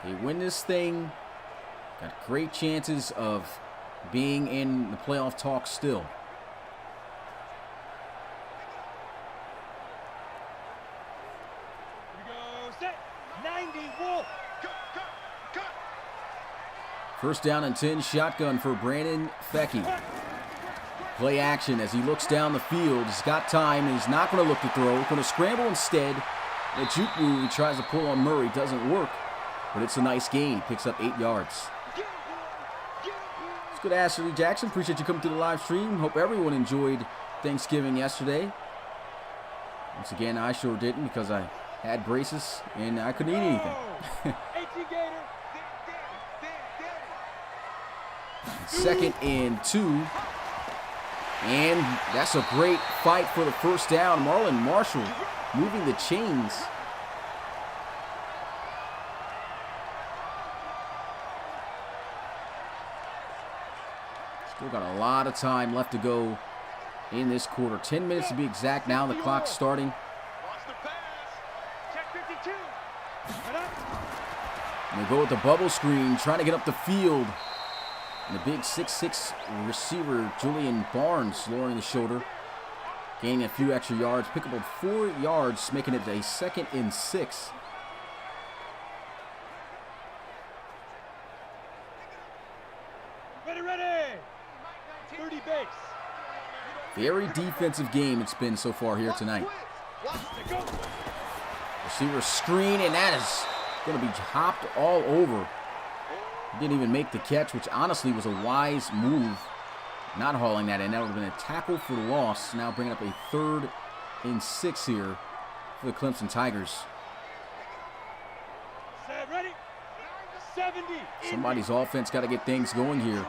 They win this thing, got great chances of being in the playoff talk still. First down and 10, shotgun for Brandon Fecky. Play action as he looks down the field. He's got time and he's not going to look to throw. He's going to scramble instead. The juke move, he tries to pull on Murray. Doesn't work, but it's a nice gain. He picks up 8 yards. It's good, Ashley Jackson. Appreciate you coming to the live stream. Hope everyone enjoyed Thanksgiving yesterday. Once again, I sure didn't because I had braces and I couldn't eat anything. 2nd and 2. And that's a great fight for the first down. Marlon Marshall moving the chains. Still got a lot of time left to go in this quarter. 10 minutes to be exact now. The clock's starting. And they go with the bubble screen, trying to get up the field. And the big 6'6" receiver, Julian Barnes, lowering the shoulder. Gaining a few extra yards. Pick up 4 yards, making it a 2nd and 6. Ready. 30 base. Very defensive game it's been so far here tonight. Receiver screen, and that is going to be hopped all over. Didn't even make the catch, which honestly was a wise move. Not hauling that in. That would have been a tackle for loss. Now bringing up a 3rd and 6 here for the Clemson Tigers. Ready? 70. Somebody's offense got to get things going here.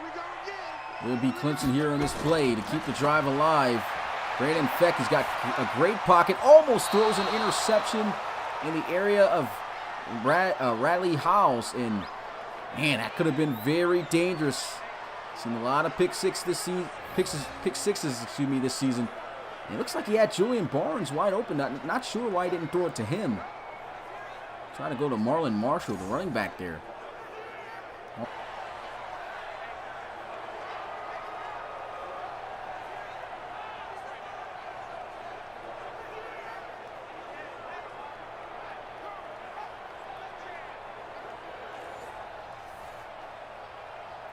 will be Clemson here on this play to keep the drive alive. Brandon Feck has got a great pocket, almost throws an interception in the area of Radley Howes, and man, that could have been very dangerous. Seen a lot of pick sixes this season. It looks like he had Julian Barnes wide open. Not sure why he didn't throw it to him. Trying to go to Marlon Marshall, the running back there.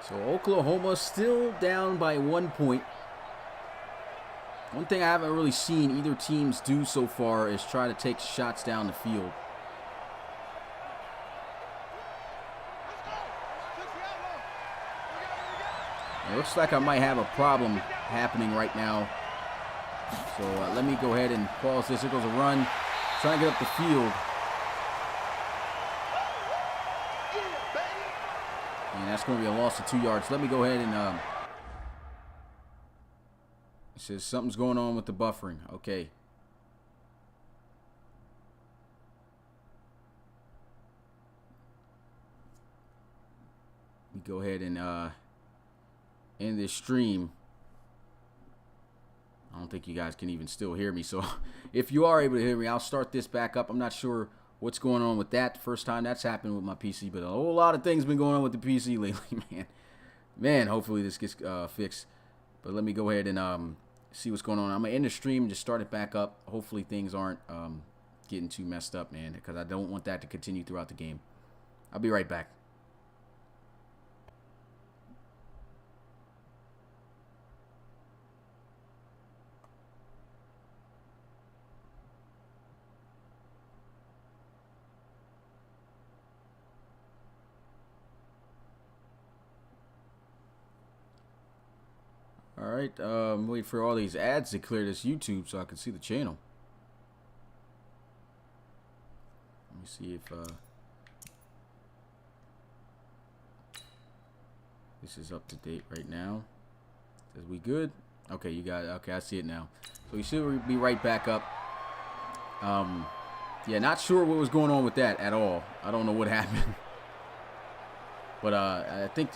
So Oklahoma still down by 1 point. One thing I haven't really seen either teams do so far is try to take shots down the field. It looks like I might have a problem happening right now. So let me go ahead and pause this. Here goes a run. Trying to get up the field. And that's going to be a loss of 2 yards. Let me go ahead and... it says something's going on with the buffering. Okay. Let me go ahead and end this stream. I don't think you guys can even still hear me. So if you are able to hear me, I'll start this back up. I'm not sure what's going on with that. First time that's happened with my PC, but a whole lot of things been going on with the PC lately, man. Man, hopefully this gets fixed. But let me go ahead and see what's going on. I'm going to end the stream and just start it back up. Hopefully things aren't getting too messed up, man, because I don't want that to continue throughout the game. I'll be right back. All right, wait for all these ads to clear this YouTube so I can see the channel. Let me see if this is up to date right now. Says we good? Okay, you got it. Okay, I see it now. So we should be right back up. Yeah, not sure what was going on with that at all. I don't know what happened. But I think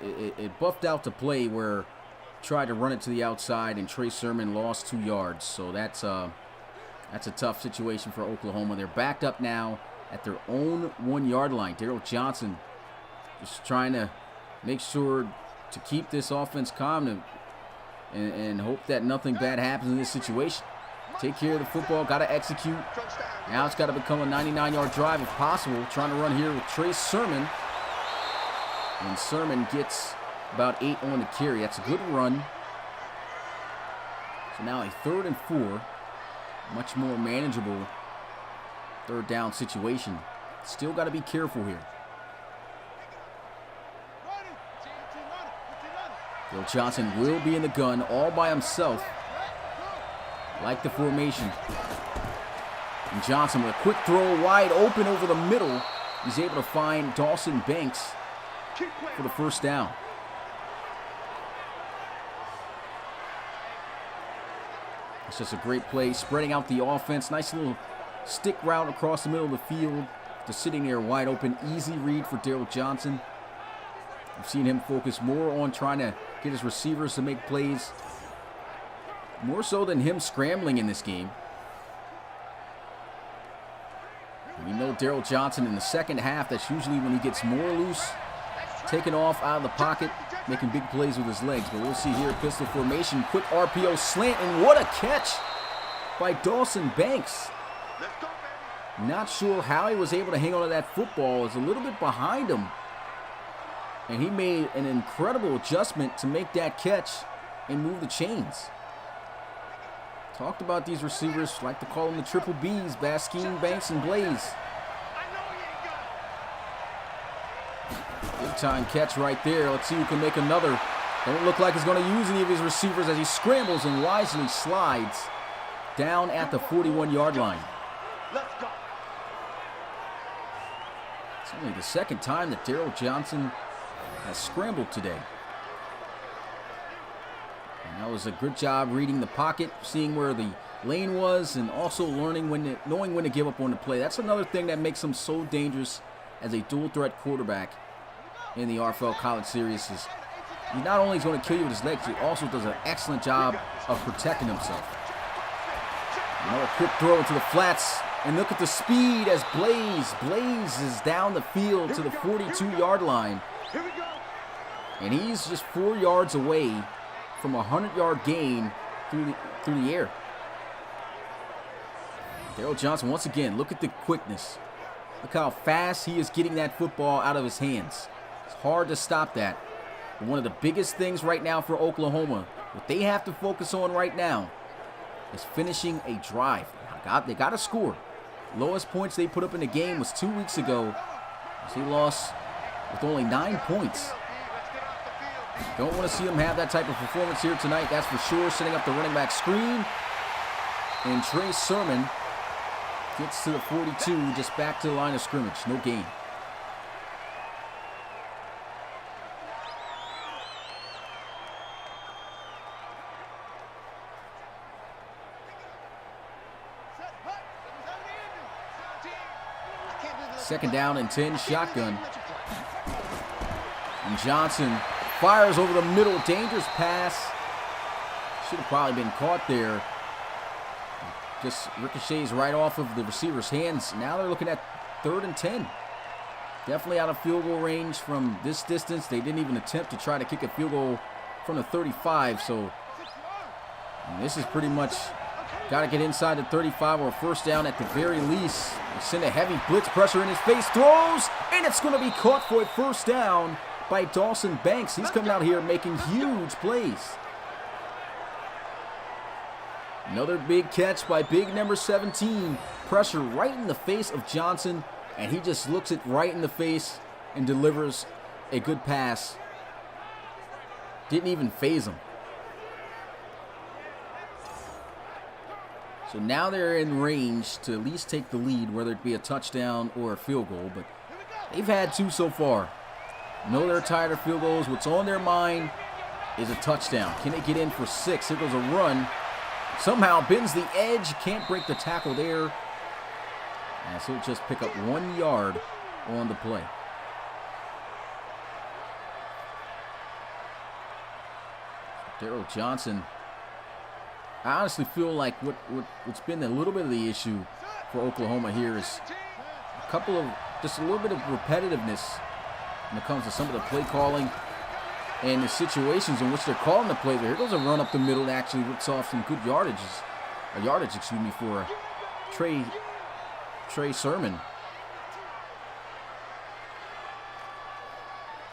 it buffed out the play where tried to run it to the outside, and Trey Sermon lost 2 yards. So that's a tough situation for Oklahoma. They're backed up now at their own 1 yard line. Daryl Johnson just trying to make sure to keep this offense calm and hope that nothing bad happens in this situation. Take care of the football, got to execute. Now it's got to become a 99-yard drive if possible. Trying to run here with Trey Sermon. And Sermon gets about 8 on the carry. That's a good run. So now a 3rd and 4. Much more manageable 3rd down situation. Still got to be careful here. Bill Johnson will be in the gun all by himself. Like the formation. And Johnson with a quick throw wide open over the middle. He's able to find Dawson Banks for the 1st down. It's just a great play, spreading out the offense. Nice little stick route across the middle of the field. Just sitting there wide open. Easy read for Daryl Johnson. I've seen him focus more on trying to get his receivers to make plays. More so than him scrambling in this game. We know Daryl Johnson in the second half, that's usually when he gets more loose. Taking off out of the pocket, making big plays with his legs. But we'll see here, pistol formation, quick RPO slant, and what a catch by Dawson Banks. Not sure how he was able to hang on to that football. It's a little bit behind him. And he made an incredible adjustment to make that catch and move the chains. Talked about these receivers, like to call them the triple Bs, Baskine, Banks, and Blaze. Big time catch right there. Let's see who can make another. Don't look like he's going to use any of his receivers as he scrambles and wisely slides down at the 41-yard line. It's only the 2nd time that Daryl Johnson has scrambled today. And that was a good job reading the pocket, seeing where the lane was, and also knowing when to give up on the play. That's another thing that makes him so dangerous as a dual threat quarterback in the RFL College Series. Is he not only is going to kill you with his legs, he also does an excellent job of protecting himself. Another quick throw into the flats, and look at the speed as Blaze is down the field to the 42-yard line. And he's just 4 yards away from a 100-yard gain through the air. Daryl Johnson, once again, look at the quickness. Look how fast he is getting that football out of his hands. It's hard to stop that. But one of the biggest things right now for Oklahoma, what they have to focus on right now, is finishing a drive. They got to score. Lowest points they put up in the game was 2 weeks ago, as he lost with only 9 points. Don't want to see him have that type of performance here tonight, that's for sure. Setting up the running back screen. And Trey Sermon gets to the 42, just back to the line of scrimmage. No gain. Second down and 10, shotgun. And Johnson fires over the middle, dangerous pass. Should have probably been caught there. Just ricochets right off of the receiver's hands. Now they're looking at 3rd and 10. Definitely out of field goal range from this distance. They didn't even attempt to try to kick a field goal from the 35. So this is pretty much got to get inside the 35 or a first down at the very least. They send a heavy blitz pressure in his face. Throws, and it's going to be caught for a first down by Dawson Banks. He's coming out here making huge plays. Another big catch by big number 17. Pressure right in the face of Johnson, and he just looks it right in the face and delivers a good pass. Didn't even faze him. So now they're in range to at least take the lead, whether it be a touchdown or a field goal, but they've had 2 so far. Know they're tired of field goals. What's on their mind is a touchdown. Can they get in for 6? Here goes a run. Somehow bends the edge. Can't break the tackle there. And so just pick up 1 yard on the play. Daryl Johnson. I honestly feel like what's been a little bit of the issue for Oklahoma here is just a little bit of repetitiveness when it comes to some of the play calling and the situations in which they're calling the play. Here goes a run up the middle that actually rips off some good yardage for Trey Sermon.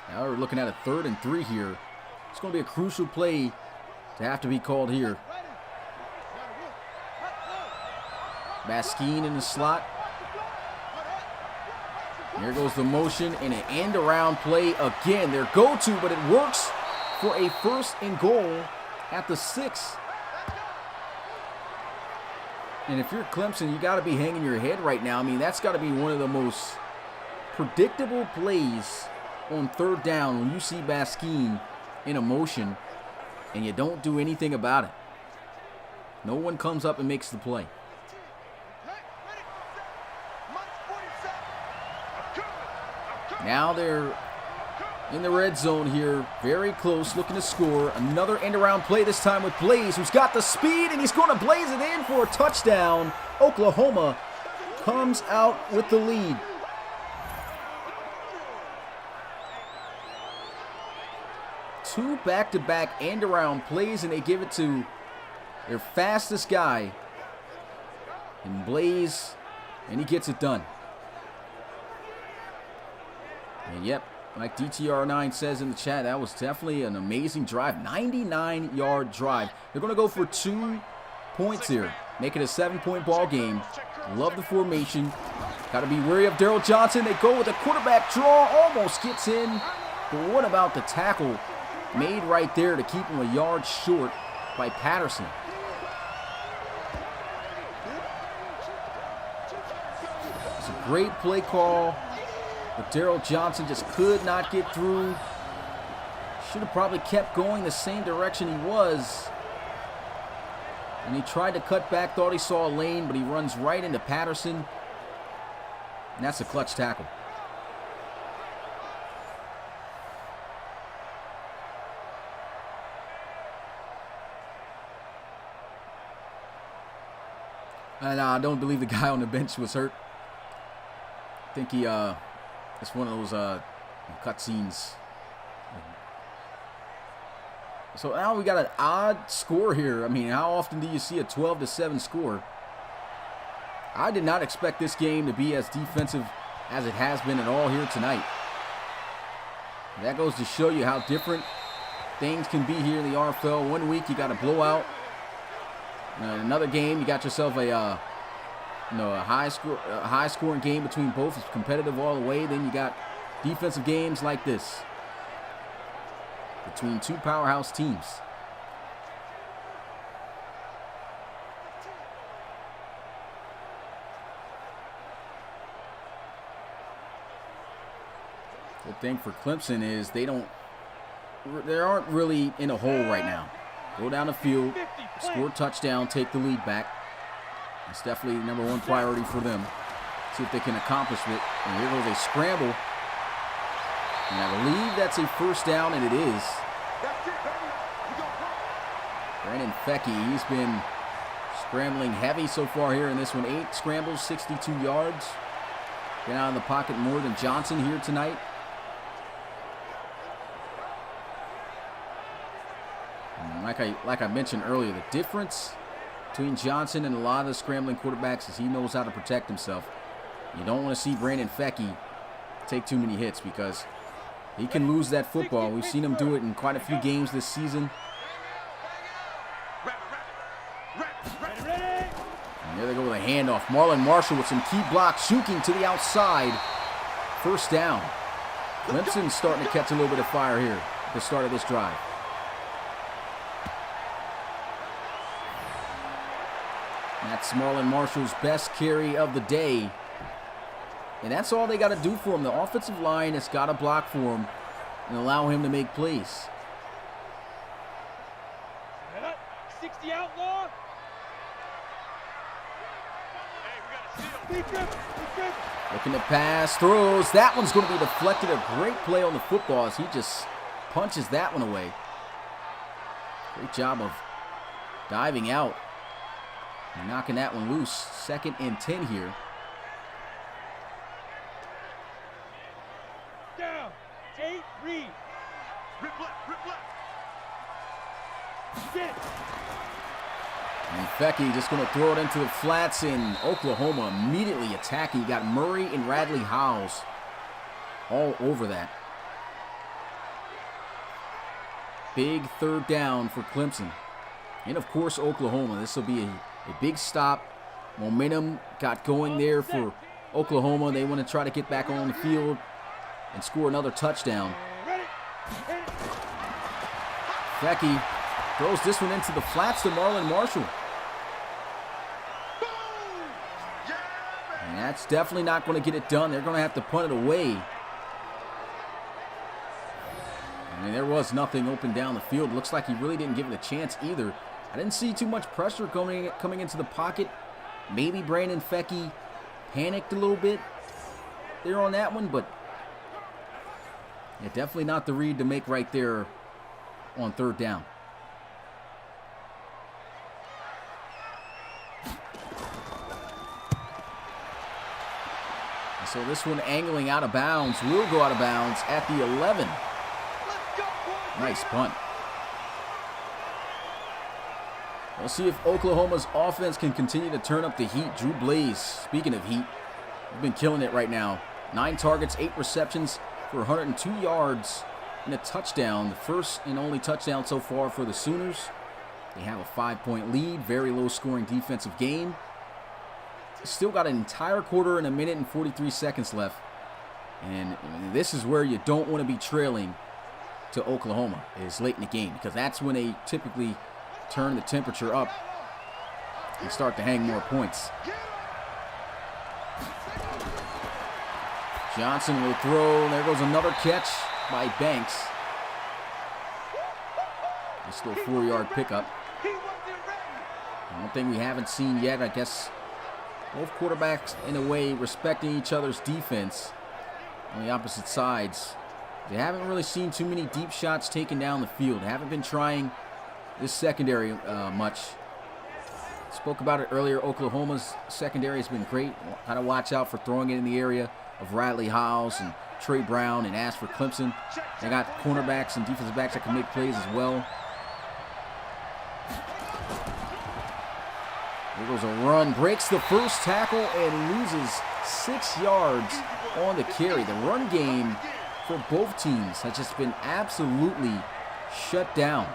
Now we're looking at a 3rd and 3 here. It's going to be a crucial play to have to be called here. Baskine in the slot. There goes the motion and an end around play again. Their go-to, but it works for a 1st and goal at the 6. And if you're Clemson, you got to be hanging your head right now. I mean, that's got to be one of the most predictable plays on 3rd down when you see Baskine in a motion and you don't do anything about it. No one comes up and makes the play. Now they're in the red zone here, very close, looking to score. Another end-around play, this time with Blaze, who's got the speed, and he's going to blaze it in for a touchdown. Oklahoma comes out with the lead. Two back-to-back end-around plays, and they give it to their fastest guy in Blaze, and he gets it done. And yep, like DTR9 says in the chat, that was definitely an amazing drive. 99-yard drive. They're going to go for 2 points here. Make it a 7-point ball game. Love the formation. Got to be wary of Daryl Johnson. They go with a quarterback draw. Almost gets in. But what about the tackle made right there to keep him a yard short by Patterson? It's a great play call. But Daryl Johnson just could not get through. Should have probably kept going the same direction he was. And he tried to cut back, thought he saw a lane, but he runs right into Patterson. And that's a clutch tackle. And I don't believe the guy on the bench was hurt. I think it's one of those cutscenes. So now we got an odd score here. I mean, how often do you see a 12-7 score? I did not expect this game to be as defensive as it has been at all here tonight. That goes to show you how different things can be here in the RFL. One week you got a blowout. Another game you got yourself a high scoring game between both. It's competitive all the way. Then you got defensive games like this between two powerhouse teams. Good thing for Clemson is they aren't really in a hole right now. Go down the field, score a touchdown, take the lead back. It's definitely number one priority for them. See if they can accomplish it. And here goes a scramble. And I believe that's a first down, and it is. Brandon Fecky, he's been scrambling heavy so far here in this one. 8 scrambles, 62 yards. Been out of the pocket more than Johnson here tonight. And like I mentioned earlier, the difference between Johnson and a lot of the scrambling quarterbacks is he knows how to protect himself. You don't want to see Brandon Fecky take too many hits because he can lose that football. We've seen him do it in quite a few games this season. And there they go with a handoff. Marlon Marshall with some key blocks, shooting to the outside. First down. Clemson's starting to catch a little bit of fire here at the start of this drive. That's Marlon Marshall's best carry of the day. And that's all they got to do for him. The offensive line has got to block for him and allow him to make plays. 60 outlaw. Looking to pass, throws. That one's going to be deflected. A great play on the football as he just punches that one away. Great job of diving out and knocking that one loose. 2nd and 10 here. Down. 8, read. Rip left. Get it. And Fecky just going to throw it into the flats in Oklahoma, immediately attacking. You got Murray and Radley Howes all over that. Big 3rd down for Clemson. And, of course, Oklahoma. This will be a big stop. Momentum got going there for Oklahoma. They want to try to get back on the field and score another touchdown. Fecky throws this one into the flats to Marlon Marshall. And that's definitely not going to get it done. They're going to have to punt it away. I mean, there was nothing open down the field. Looks like he really didn't give it a chance either. I didn't see too much pressure coming into the pocket. Maybe Brandon Fecky panicked a little bit there on that one, but yeah, definitely not the read to make right there on 3rd down. So this one angling out of bounds will go out of bounds at the 11. Nice punt. We'll see if Oklahoma's offense can continue to turn up the heat. Drew Blaze, speaking of heat, he's been killing it right now. 9 targets, 8 receptions for 102 yards and a touchdown. The first and only touchdown so far for the Sooners. They have a 5-point lead. Very low-scoring defensive game. Still got an entire quarter and 1 minute and 43 seconds left. And this is where you don't want to be trailing to Oklahoma, is late in the game, because that's when they typically turn the temperature up and start to hang more points. Johnson will throw. There goes another catch by Banks. This little 4-yard pickup. He wasn't ready. One thing we haven't seen yet, I guess, both quarterbacks, in a way, respecting each other's defense on the opposite sides. They haven't really seen too many deep shots taken down the field. They haven't been trying this secondary much. Spoke about it earlier. Oklahoma's secondary has been great. Got to watch out for throwing it in the area of Riley Howes and Trey Brown, and as for Clemson, they got cornerbacks and defensive backs that can make plays as well. There goes a run, breaks the first tackle and loses 6 yards on the carry. The run game for both teams has just been absolutely shut down.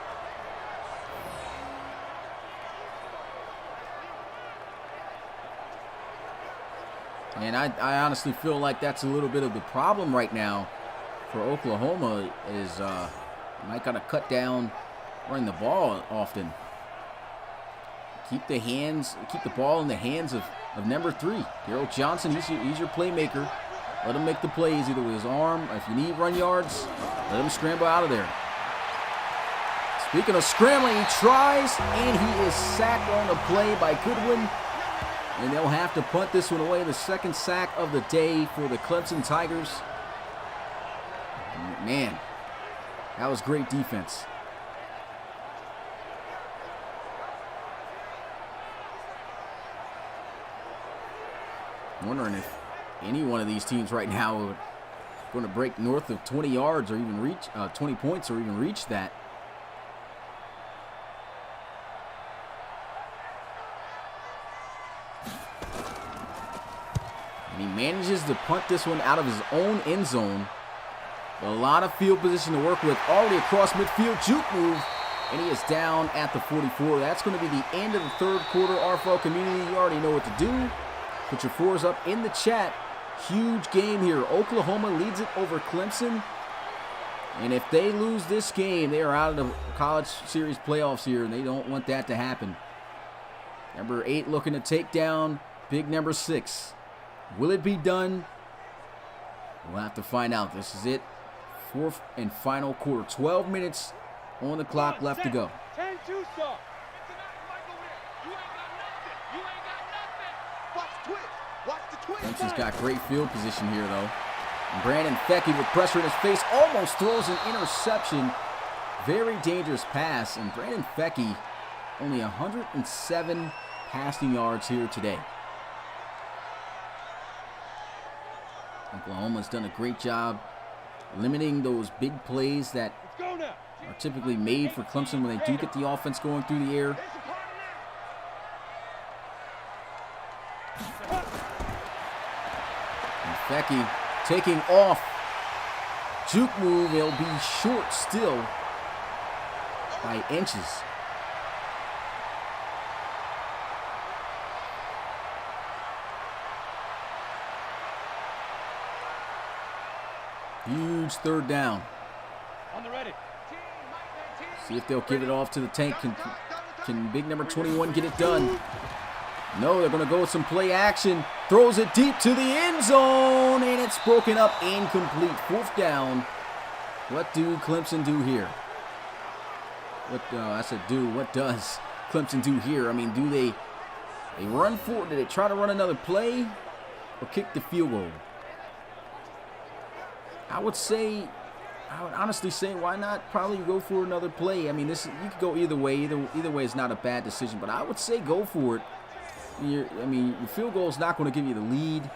And I honestly feel like that's a little bit of the problem right now for Oklahoma is you might gotta cut down running the ball often. Keep the ball in the hands of number 3. Daryl Johnson, he's your playmaker. Let him make the plays either with his arm, or if you need run yards, let him scramble out of there. Speaking of scrambling, he tries, and he is sacked on the play by Goodwin. And they'll have to punt this one away. The second sack of the day for the Clemson Tigers. Man, that was great defense. I'm wondering if any one of these teams right now are going to break north of 20 yards or even reach 20 points or even reach that. And he manages to punt this one out of his own end zone. A lot of field position to work with. Already across midfield, juke move. And he is down at the 44. That's going to be the end of the third quarter. RFL community, you already know what to do. Put your 4s up in the chat. Huge game here. Oklahoma leads it over Clemson. And if they lose this game, they are out of the college series playoffs here, and they don't want that to happen. Number 8 looking to take down big number 6. Will it be done? We'll have to find out. This is it. Fourth and final quarter. 12 minutes on the clock left to go. 10-2 start. Clemson's got great field position here, though. And Brandon Fecky with pressure in his face almost throws an interception. Very dangerous pass. And Brandon Fecky only 107 passing yards here today. Oklahoma's done a great job limiting those big plays that are typically made for Clemson when they do get the offense going through the air. And Fecky taking off. Juke move, it'll be short still by inches. Huge third down. On the ready. See if they'll give it off to the tank. Can big number 21 get it done? No, they're going to go with some play action. Throws it deep to the end zone, and it's broken up, incomplete. Fourth down. What do Clemson do here? What does Clemson do here? I mean, do they run for it? Do they try to run another play or kick the field goal? I would honestly say, why not probably go for another play? I mean, you could go either way. Either way is not a bad decision, but I would say go for it. Your field goal is not going to give you the lead.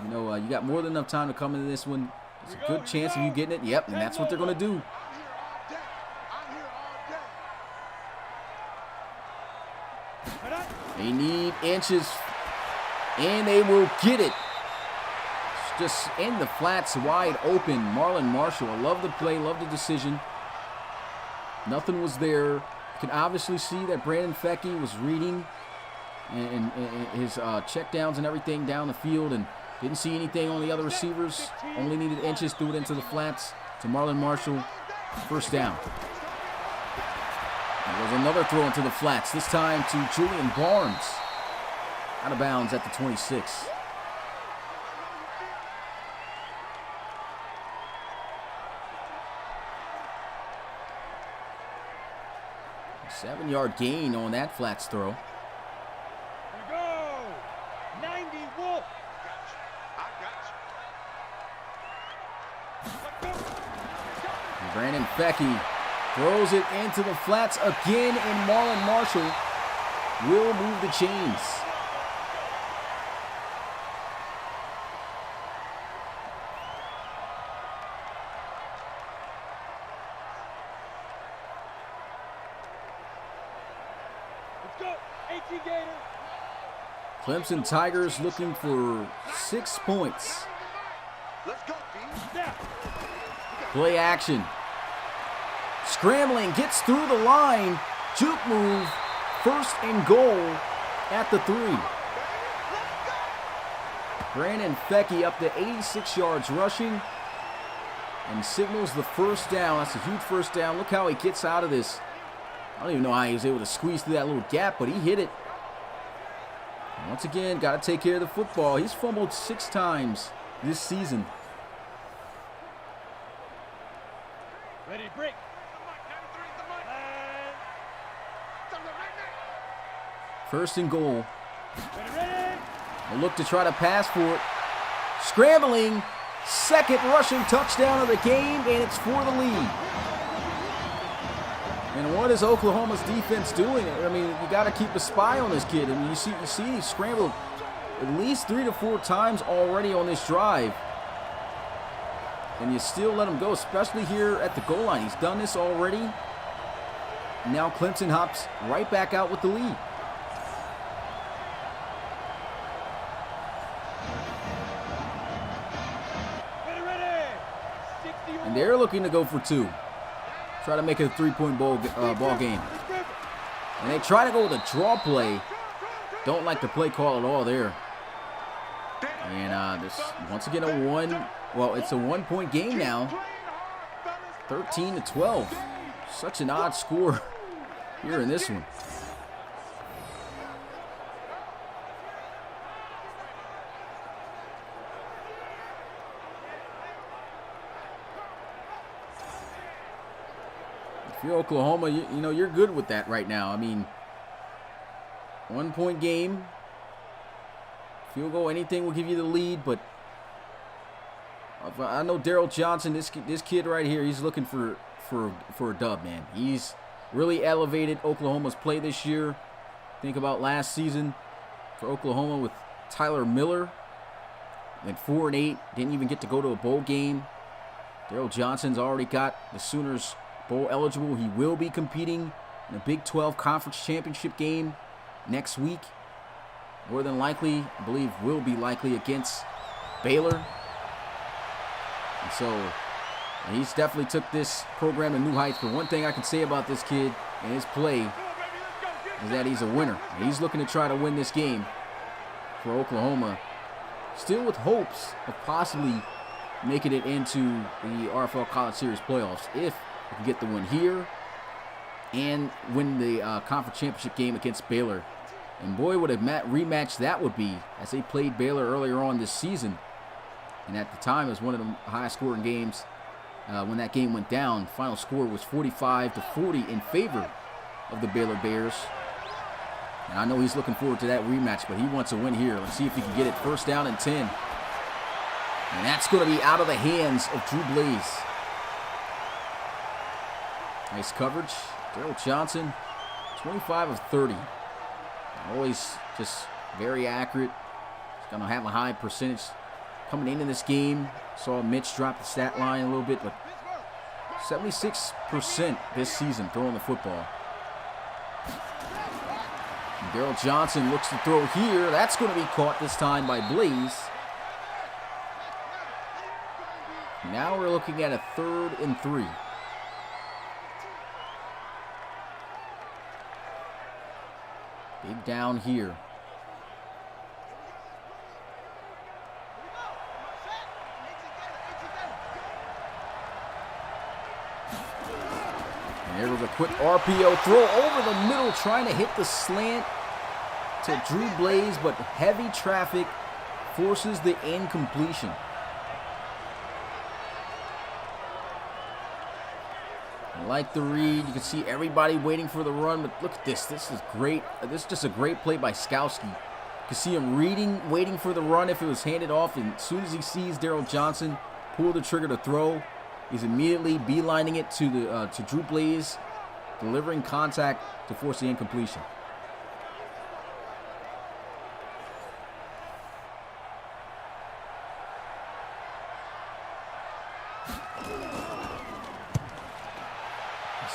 You know, you got more than enough time to come into this one. There's a good chance of you getting it. Yep, and that's what they're going to do. They need inches, and they will get it. Just in the flats, wide open. Marlon Marshall. I love the play, love the decision. Nothing was there. You can obviously see that Brandon Fecky was reading and his checkdowns and everything down the field, and didn't see anything on the other receivers. Only needed inches, threw it into the flats to Marlon Marshall. First down. There was another throw into the flats, this time to Julian Barnes. Out of bounds at the 26. 7-yard gain on that flats throw. Here we go. 90 Wolf. I got you. Brandon Fecky throws it into the flats again, and Marlon Marshall will move the chains. Let's go. 18 Gator. Clemson Tigers looking for 6 points. Let's go, D. Snap. Play action. Scrambling, gets through the line. Juke move. 1st and goal at the 3. Brandon Fecky up to 86 yards rushing and signals the 1st down. That's a huge 1st down. Look how he gets out of this. I don't even know how he was able to squeeze through that little gap, but he hit it. And once again, got to take care of the football. He's fumbled 6 times this season. Ready, break. 1st and goal. Ready. A look to try to pass for it. Scrambling. 2nd rushing touchdown of the game, and it's for the lead. And what is Oklahoma's defense doing? I mean, you got to keep a spy on this kid. I mean, you see he scrambled at least 3 to 4 times already on this drive. And you still let him go, especially here at the goal line. He's done this already. Now Clemson hops right back out with the lead. Ready. 60. And they're looking to go for 2. Try to make it a 3-point ball game. And they try to go with a draw play. Don't like the play call at all there. And this once again it's a 1-point game now. 13-12. Such an odd score here in this one. If you're Oklahoma, you know you're good with that right now. I mean, 1-point game. Field goal, anything will give you the lead, but I know Daryl Johnson, this kid right here, he's looking for a dub, man. He's really elevated Oklahoma's play this year. Think about last season for Oklahoma with Tyler Miller. Went 4-8, didn't even get to go to a bowl game. Daryl Johnson's already got the Sooners bowl eligible. He will be competing in a Big 12 Conference Championship game next week. More than likely, I believe, will be likely against Baylor. And so he's definitely took this program to new heights. But one thing I can say about this kid and his play is that he's a winner. And he's looking to try to win this game for Oklahoma. Still with hopes of possibly making it into the RFL College Series playoffs if he can get the win here and win the conference championship game against Baylor. And boy, what a rematch that would be, as they played Baylor earlier on this season. And at the time, it was one of the highest scoring games when that game went down. Final score was 45-40 in favor of the Baylor Bears. And I know he's looking forward to that rematch, but he wants a win here. Let's see if he can get it. 1st down and 10. And that's going to be out of the hands of Drew Blaze. Nice coverage. Daryl Johnson, 25 of 30. Always just very accurate. He's going to have a high percentage coming into this game. Saw Mitch drop the stat line a little bit, but 76% this season throwing the football. And Daryl Johnson looks to throw here. That's going to be caught this time by Blaze. Now we're looking at a 3rd and 3. Big down here. And there was a quick RPO throw over the middle, trying to hit the slant to Drew Blaze, but heavy traffic forces the incompletion. I like the read. You can see everybody waiting for the run, but look at this. This is great. This is just a great play by Skowski. You can see him reading, waiting for the run if it was handed off, and as soon as he sees Daryl Johnson pull the trigger to throw, he's immediately beelining it to Drew Blaze, delivering contact to force the incompletion.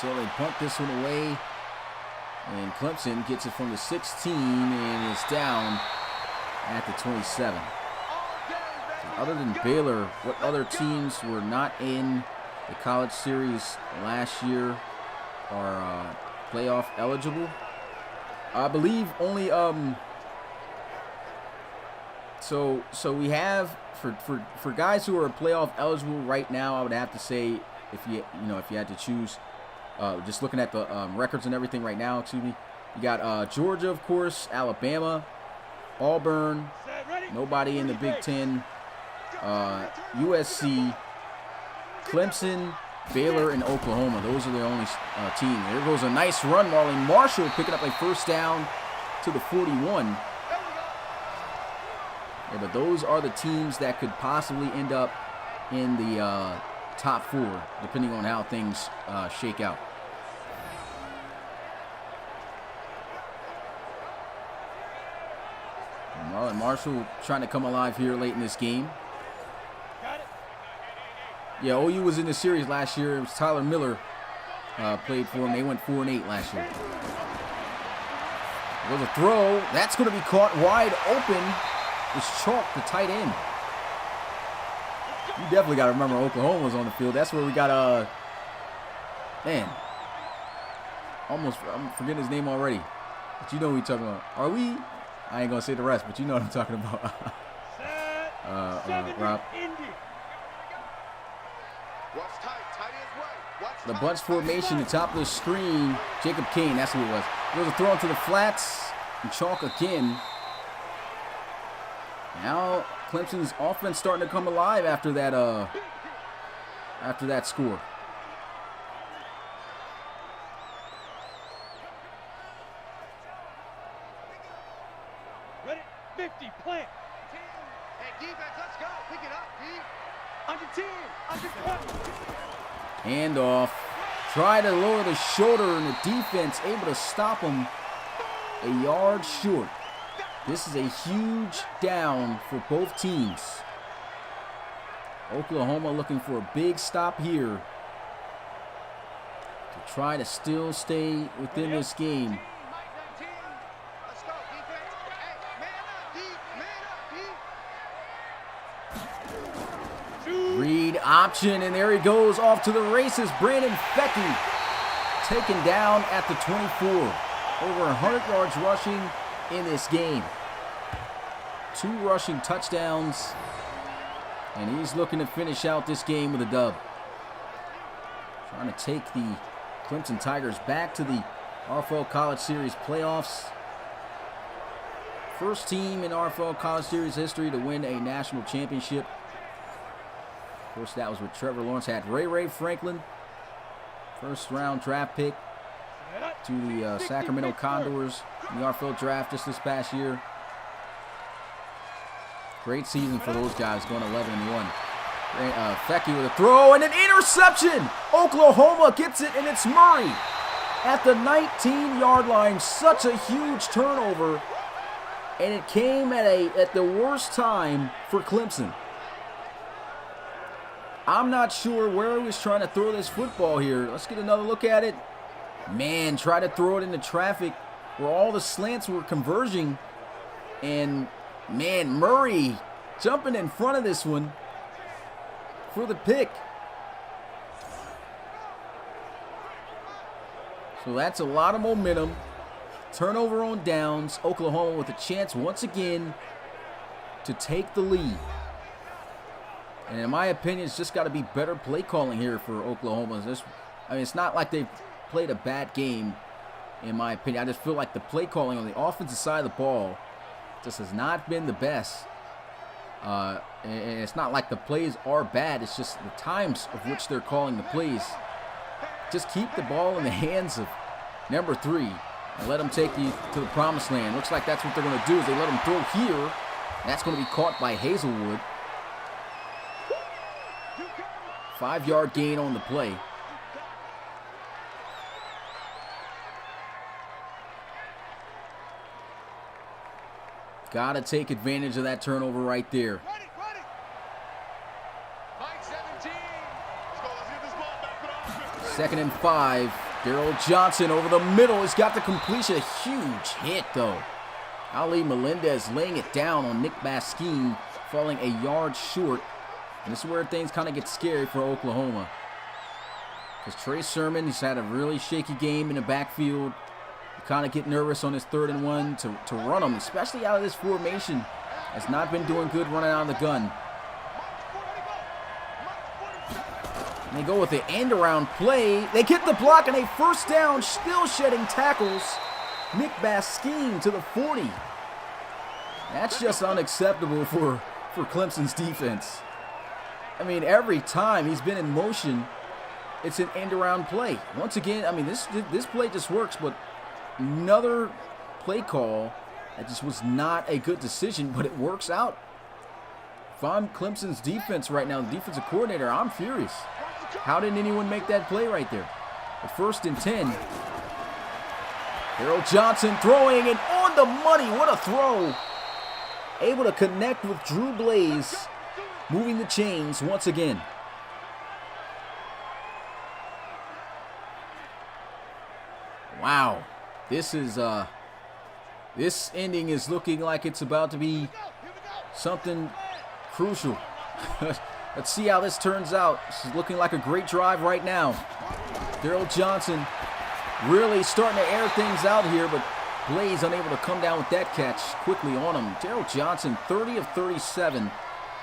So they punt this one away, and Clemson gets it from the 16 and it's down at the 27. So other than Baylor, what other teams were not in the college series last year are playoff eligible? I believe only so we have for guys who are playoff eligible right now, I would have to say if you had to choose. Just looking at the records and everything right now, excuse me. You got Georgia, of course, Alabama, Auburn, nobody in the Big Ten, USC, Clemson, Baylor, and Oklahoma. Those are the only teams. There goes a nice run. Marlon Marshall picking up a first down to the 41. Yeah, but those are the teams that could possibly end up in the top 4, depending on how things shake out. Marlon Marshall trying to come alive here late in this game. Yeah, OU was in the series last year. It was Tyler Miller played for them. They went 4-8 last year. There's a throw. That's going to be caught wide open. It's Chalk, the tight end. You definitely got to remember Oklahoma was on the field. That's where we got man. Almost, I'm forgetting his name already. But you know what we're talking about. Are we? I ain't going to say the rest, but you know what I'm talking about. Rob. The bunch formation, the top of the screen. Jacob Kane, that's who it was. There's a throw into the flats. And Chalk again. Now Clemson's offense starting to come alive after that score. Ready, 50, plant. Hey, defense, let's go. Pick it up, D. Under 10, under 20. Handoff. Try to lower the shoulder, and the defense able to stop him a yard short. This is a huge down for both teams. Oklahoma looking for a big stop here to try to still stay within this game. Let's go, defense. Hey, man up, D. Read option, and there he goes off to the races. Brandon Fecky taken down at the 24. Over 100 yards rushing in this game. 2 rushing touchdowns, and he's looking to finish out this game with a dub. Trying to take the Clemson Tigers back to the RFL College Series playoffs. First team in RFL College Series history to win a national championship. Of course, that was with Trevor Lawrence. Had Ray Franklin, first-round draft pick to the Sacramento Condors in the RFL draft just this past year. Great season for those guys, going 11-1. Fecky with a throw and an interception. Oklahoma gets it, and it's Murray at the 19-yard line. Such a huge turnover, and it came at the worst time for Clemson. I'm not sure where he was trying to throw this football here. Let's get another look at it. Man, try to throw it into traffic where all the slants were converging. And, man, Murray jumping in front of this one for the pick. So that's a lot of momentum. Turnover on downs. Oklahoma with a chance once again to take the lead. And in my opinion, it's just got to be better play calling here for Oklahoma. It's not like they've played a bad game, in my opinion. I just feel like the play calling on the offensive side of the ball just has not been the best. And it's not like the plays are bad. It's just the times of which they're calling the plays just keep the ball in the hands of number 3 and let him take you to the promised land. Looks like that's what they're going to do is they let him throw here. That's going to be caught by Hazelwood. 5-yard gain on the play. Got to take advantage of that turnover right there. Second and 5. Darrell Johnson over the middle. He's got the completion. A huge hit, though. Ali Melendez laying it down on Nick Baskin, falling a yard short. And this is where things kind of get scary for Oklahoma. Because Trey Sermon, he's had a really shaky game in the backfield. You kind of get nervous on his 3rd and 1 to run him, especially out of this formation. Has not been doing good running out of the gun. And they go with the end-around play. They get the block and a first down, still shedding tackles. Nick Baskin to the 40. That's just unacceptable for Clemson's defense. I mean, every time he's been in motion, it's an end-around play. Once again, I mean, this play just works, but another play call that just was not a good decision, but it works out. If I'm Clemson's defense right now, the defensive coordinator, I'm furious. How didn't anyone make that play right there? But 1st and 10. Darrell Johnson throwing and on the money. What a throw. Able to connect with Drew Blaze. Moving the chains once again. Wow. This ending is looking like it's about to be something crucial. Let's see how this turns out. This is looking like a great drive right now. Darrell Johnson really starting to air things out here, but Blaze unable to come down with that catch quickly on him. Darrell Johnson, 30 of 37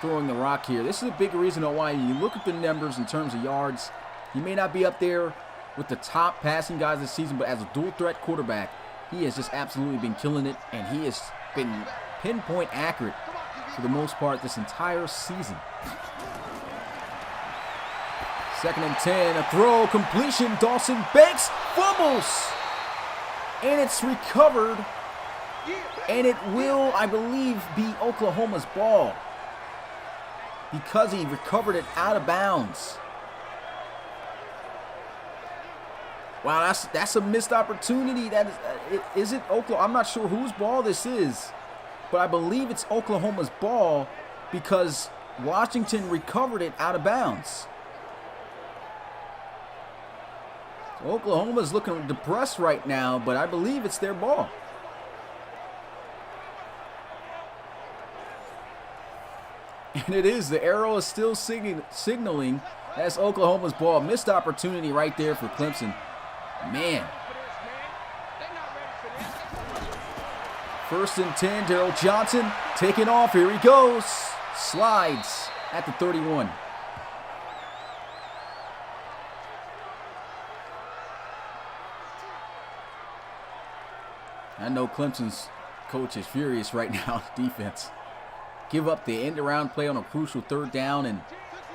throwing the rock here. This is a big reason why you look at the numbers in terms of yards. He may not be up there with the top passing guys this season, but as a dual threat quarterback, he has just absolutely been killing it, and he has been pinpoint accurate for the most part this entire season. 2nd and 10, a throw, completion, Dawson Banks fumbles, and it's recovered, and it will, I believe, be Oklahoma's ball because he recovered it out of bounds. Wow, that's a missed opportunity. That is it Oklahoma? I'm not sure whose ball this is, but I believe it's Oklahoma's ball because Washington recovered it out of bounds. Oklahoma's looking depressed right now, but I believe it's their ball. And it is. The arrow is still signaling that's Oklahoma's ball. Missed opportunity right there for Clemson. Man. 1st and 10, Darrell Johnson taking off. Here he goes. Slides at the 31. I know Clemson's coach is furious right now on defense. Give up the end-around play on a crucial 3rd down, and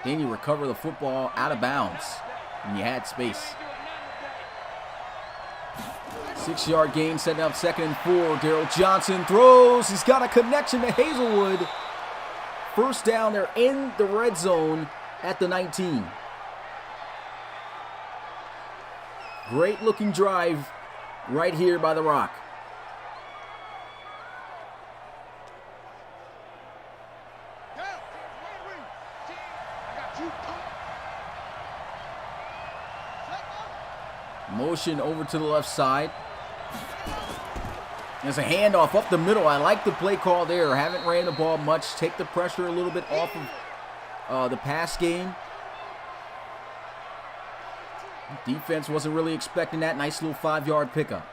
then you recover the football out of bounds when you had space. 6-yard gain, setting up 2nd and 4. Darrell Johnson throws. He's got a connection to Hazelwood. First down, they're in the red zone at the 19. Great looking drive right here by the Rock. Motion over to the left side. There's a handoff up the middle. I like the play call there. Haven't ran the ball much. Take the pressure a little bit off of the pass game. Defense wasn't really expecting that. Nice little 5-yard pickup.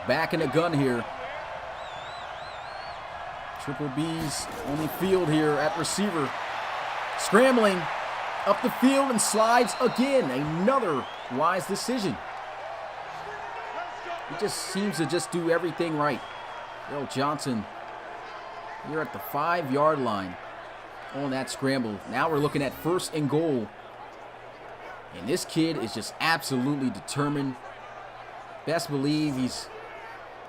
Back in the gun here. Triple B's on the field here at receiver. Scrambling up the field and slides again. Another wise decision. He just seems to just do everything right. Darrell Johnson Here at the 5-yard line on that scramble. Now we're looking at 1st and goal. And this kid is just absolutely determined. Best believe he's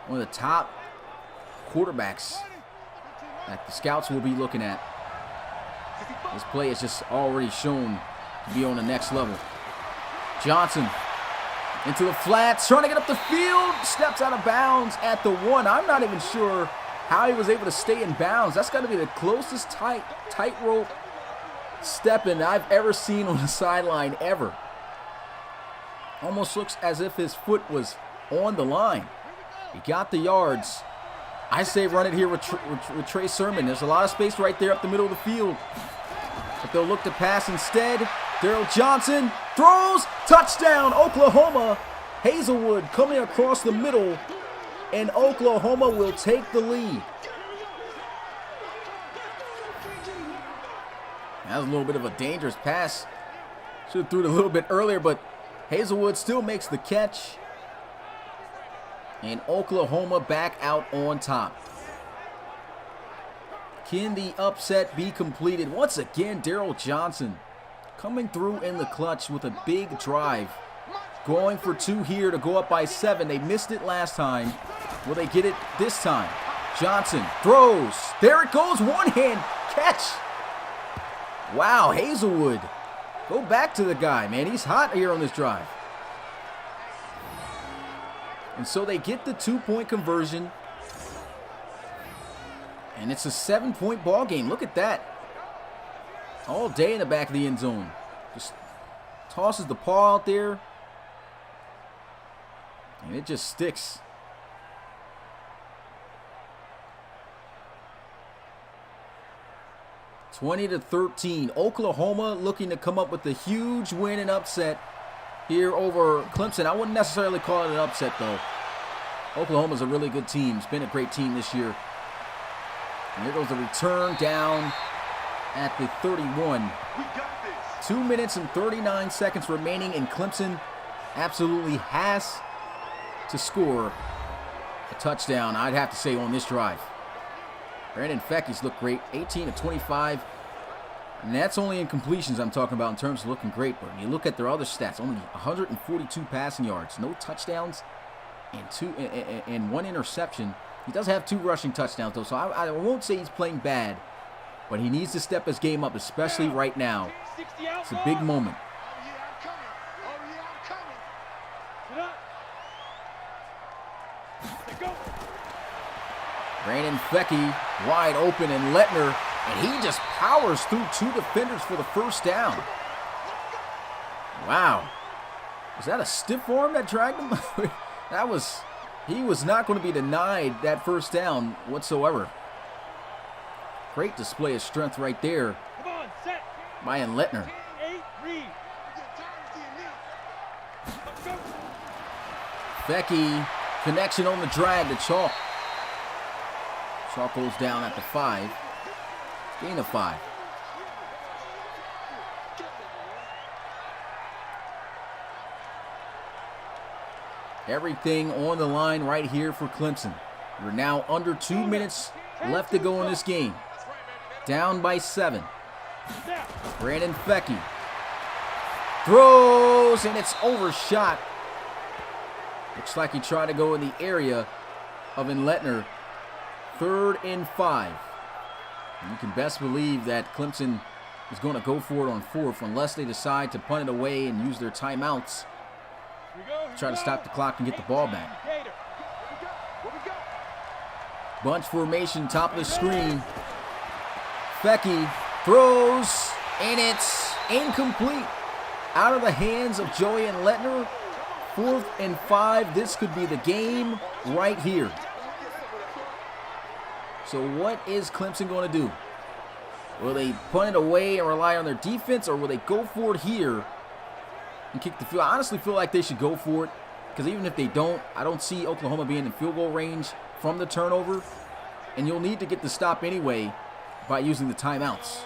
one of the top quarterbacks that the scouts will be looking at. This play is just already shown to be on the next level. Johnson into the flats, trying to get up the field, steps out of bounds at the 1. I'm not even sure how he was able to stay in bounds. That's got to be the closest tightrope stepping I've ever seen on the sideline ever. Almost looks as if his foot was on the line. He got the yards. I say run it here with Trey Sermon. There's a lot of space right there up the middle of the field. But they'll look to pass instead. Daryl Johnson throws, touchdown, Oklahoma. Hazelwood coming across the middle, and Oklahoma will take the lead. That was a little bit of a dangerous pass. Should have threw it a little bit earlier, but Hazelwood still makes the catch. And Oklahoma back out on top. Can the upset be completed? Once again, Daryl Johnson coming through in the clutch with a big drive. Going for 2 here to go up by 7. They missed it last time. Will they get it this time? Johnson throws. There it goes. One-hand catch. Wow, Hazelwood. Go back to the guy, man. He's hot here on this drive. And so they get the 2-point conversion. And it's a 7-point ball game. Look at that. All day in the back of the end zone. Just tosses the paw out there. And it just sticks. (20-13). Oklahoma looking to come up with a huge win and upset here over Clemson. I wouldn't necessarily call it an upset, though. Oklahoma's a really good team. It's been a great team this year. And here goes the return down at the 31. 2 minutes and 39 seconds remaining, and Clemson absolutely has to score a touchdown, I'd have to say, on this drive. Brandon Fecky's looked great, 18-25. And that's only in completions I'm talking about in terms of looking great. But when you look at their other stats, only 142 passing yards, no touchdowns, and 1 interception. He does have 2 rushing touchdowns, though, so I won't say he's playing bad. But he needs to step his game up, especially right now. It's a big moment. Brandon Fecky wide open, and Lettner, and he just powers through 2 defenders for the first down. Wow. Was that a stiff arm that dragged him? He was not going to be denied that first down whatsoever. Great display of strength right there by Lettner. Fecky, connection on the drag to Chalk. Chalk goes down at the 5. Gain of 5. Everything on the line right here for Clemson. We're now under 2 minutes left to go in this game. Down by 7. Brandon Fecky throws, and it's overshot. Looks like he tried to go in the area of Lettner. 3rd and 5. And you can best believe that Clemson is going to go for it on 4th unless they decide to punt it away and use their timeouts. Try to stop the clock and get the ball back. Bunch formation, top of the screen. Fecky throws, and it's incomplete. Out of the hands of Joey Lettner. 4th and 5. This could be the game right here. So what is Clemson going to do? Will they punt it away and rely on their defense, or will they go for it here and kick the field? I honestly feel like they should go for it, because even if they don't, I don't see Oklahoma being in field goal range from the turnover, and you'll need to get the stop anyway by using the timeouts.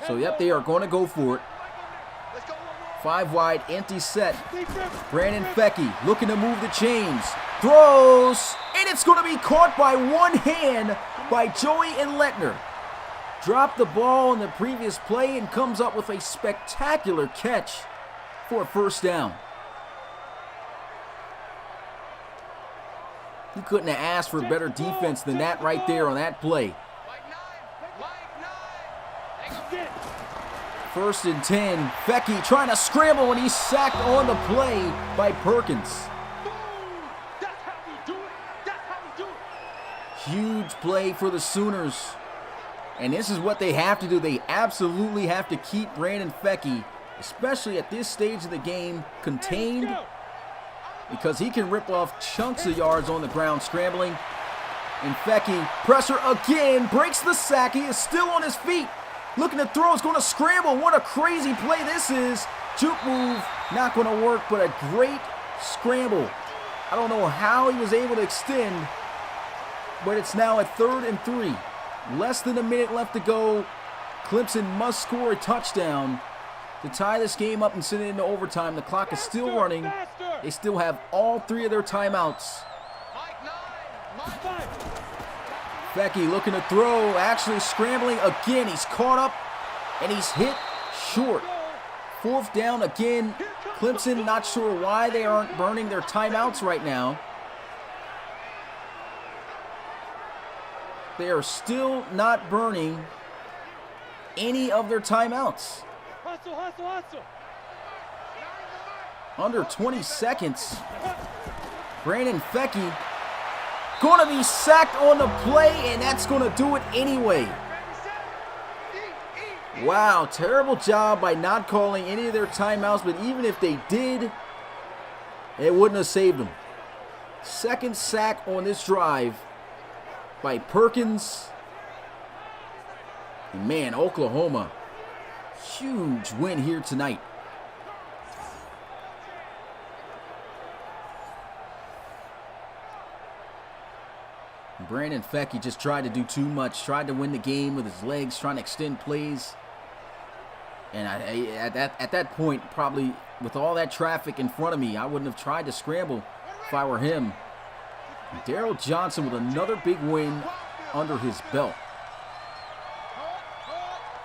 So, yep, they are going to go for it. 5 wide, empty set. Brandon Fecky looking to move the chains. Throws, and it's going to be caught by one hand by Joey and Lettner. Dropped the ball in the previous play and comes up with a spectacular catch for a first down. You couldn't have asked for better defense than that right there on that play. First and 10, Fecky trying to scramble and he's sacked on the play by Perkins. Huge play for the Sooners. And this is what they have to do. They absolutely have to keep Brandon Fecky, especially at this stage of the game, contained, because he can rip off chunks of yards on the ground scrambling. And Fecky, pressure again, breaks the sack. He is still on his feet. Looking to throw, is going to scramble. What a crazy play this is. Juke move, not going to work, but a great scramble. I don't know how he was able to extend, but it's now at 3rd and 3. Less than a minute left to go. Clemson must score a touchdown to tie this game up and send it into overtime. The clock is still running. They still have all 3 of their timeouts. Fecky looking to throw, actually scrambling again. He's caught up and he's hit short. 4th down again. Clemson not sure why they aren't burning their timeouts right now. They are still not burning any of their timeouts. Under 20 seconds. Brandon Fecky going to be sacked on the play, and that's going to do it anyway. Wow, terrible job by not calling any of their timeouts, but even if they did, it wouldn't have saved them. 2nd sack on this drive by Perkins. And man, Oklahoma, huge win here tonight. Brandon Fecky just tried to do too much, tried to win the game with his legs, trying to extend plays. And at that point, probably with all that traffic in front of me, I wouldn't have tried to scramble if I were him. Daryl Johnson with another big win under his belt.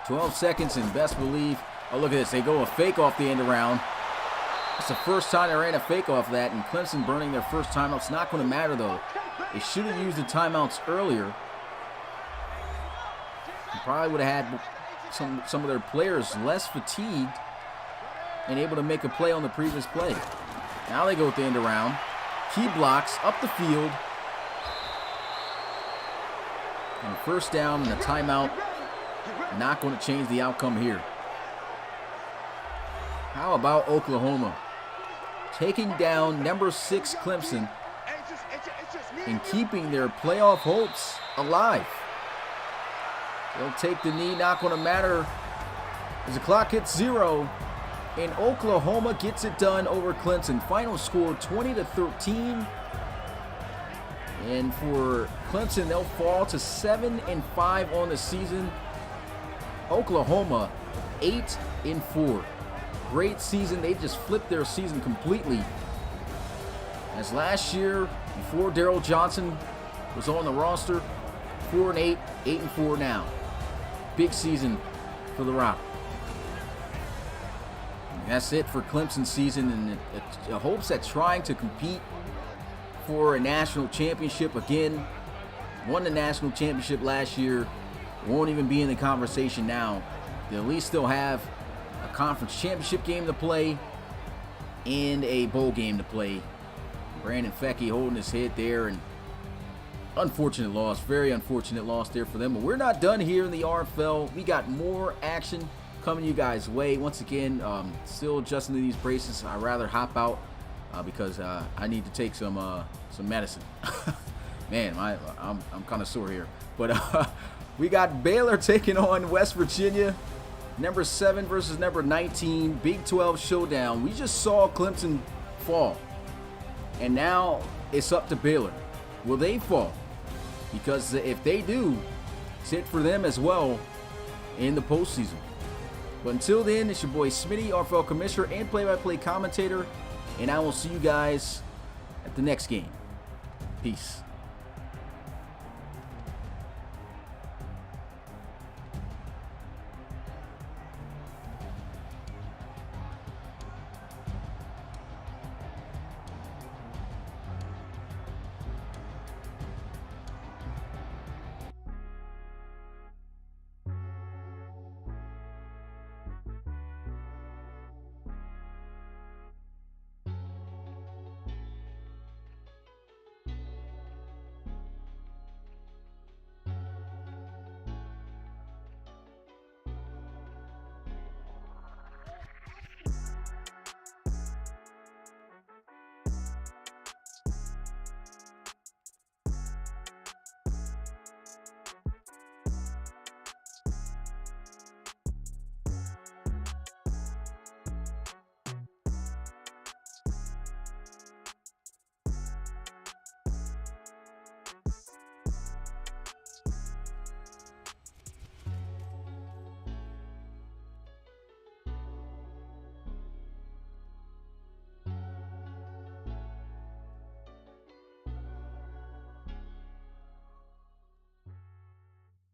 12 seconds and best believe. Oh, look at this. They go a fake off the end around. It's the first time they ran a fake off that, and Clemson burning their first timeout. It's not going to matter, though. They should have used the timeouts earlier. They probably would have had some of their players less fatigued and able to make a play on the previous play. Now they go with the end around. Key blocks up the field. And first down and a timeout. Not going to change the outcome here. How about Oklahoma taking down number 6 Clemson and keeping their playoff hopes alive? They'll take the knee, not going to matter as the clock hits 0, and Oklahoma gets it done over Clemson. Final score 20-13. And for Clemson, they'll fall to 7-5 on the season. Oklahoma 8-4. Great season. They just flipped their season completely. As last year, before Daryl Johnson was on the roster, 4-8, 8-4 now. Big season for the Rock. And that's it for Clemson season, and it hopes that trying to compete for a national championship again. Won the national championship last year. Won't even be in the conversation now. They'll at least still have a conference championship game to play and a bowl game to play. Brandon Fecky holding his head there, and unfortunate loss, very unfortunate loss there for them. But we're not done here in the RFL. We got more action coming you guys' way. Once again, still adjusting to these braces. I'd rather hop out because I need to take some medicine. Man, I'm kind of sore here. But we got Baylor taking on West Virginia. Number 7 versus number 19. Big 12 showdown. We just saw Clemson fall. And now it's up to Baylor. Will they fall? Because if they do, it's it for them as well in the postseason. But until then, it's your boy Smitty, RFL Commissioner and play-by-play commentator. And I will see you guys at the next game. Peace.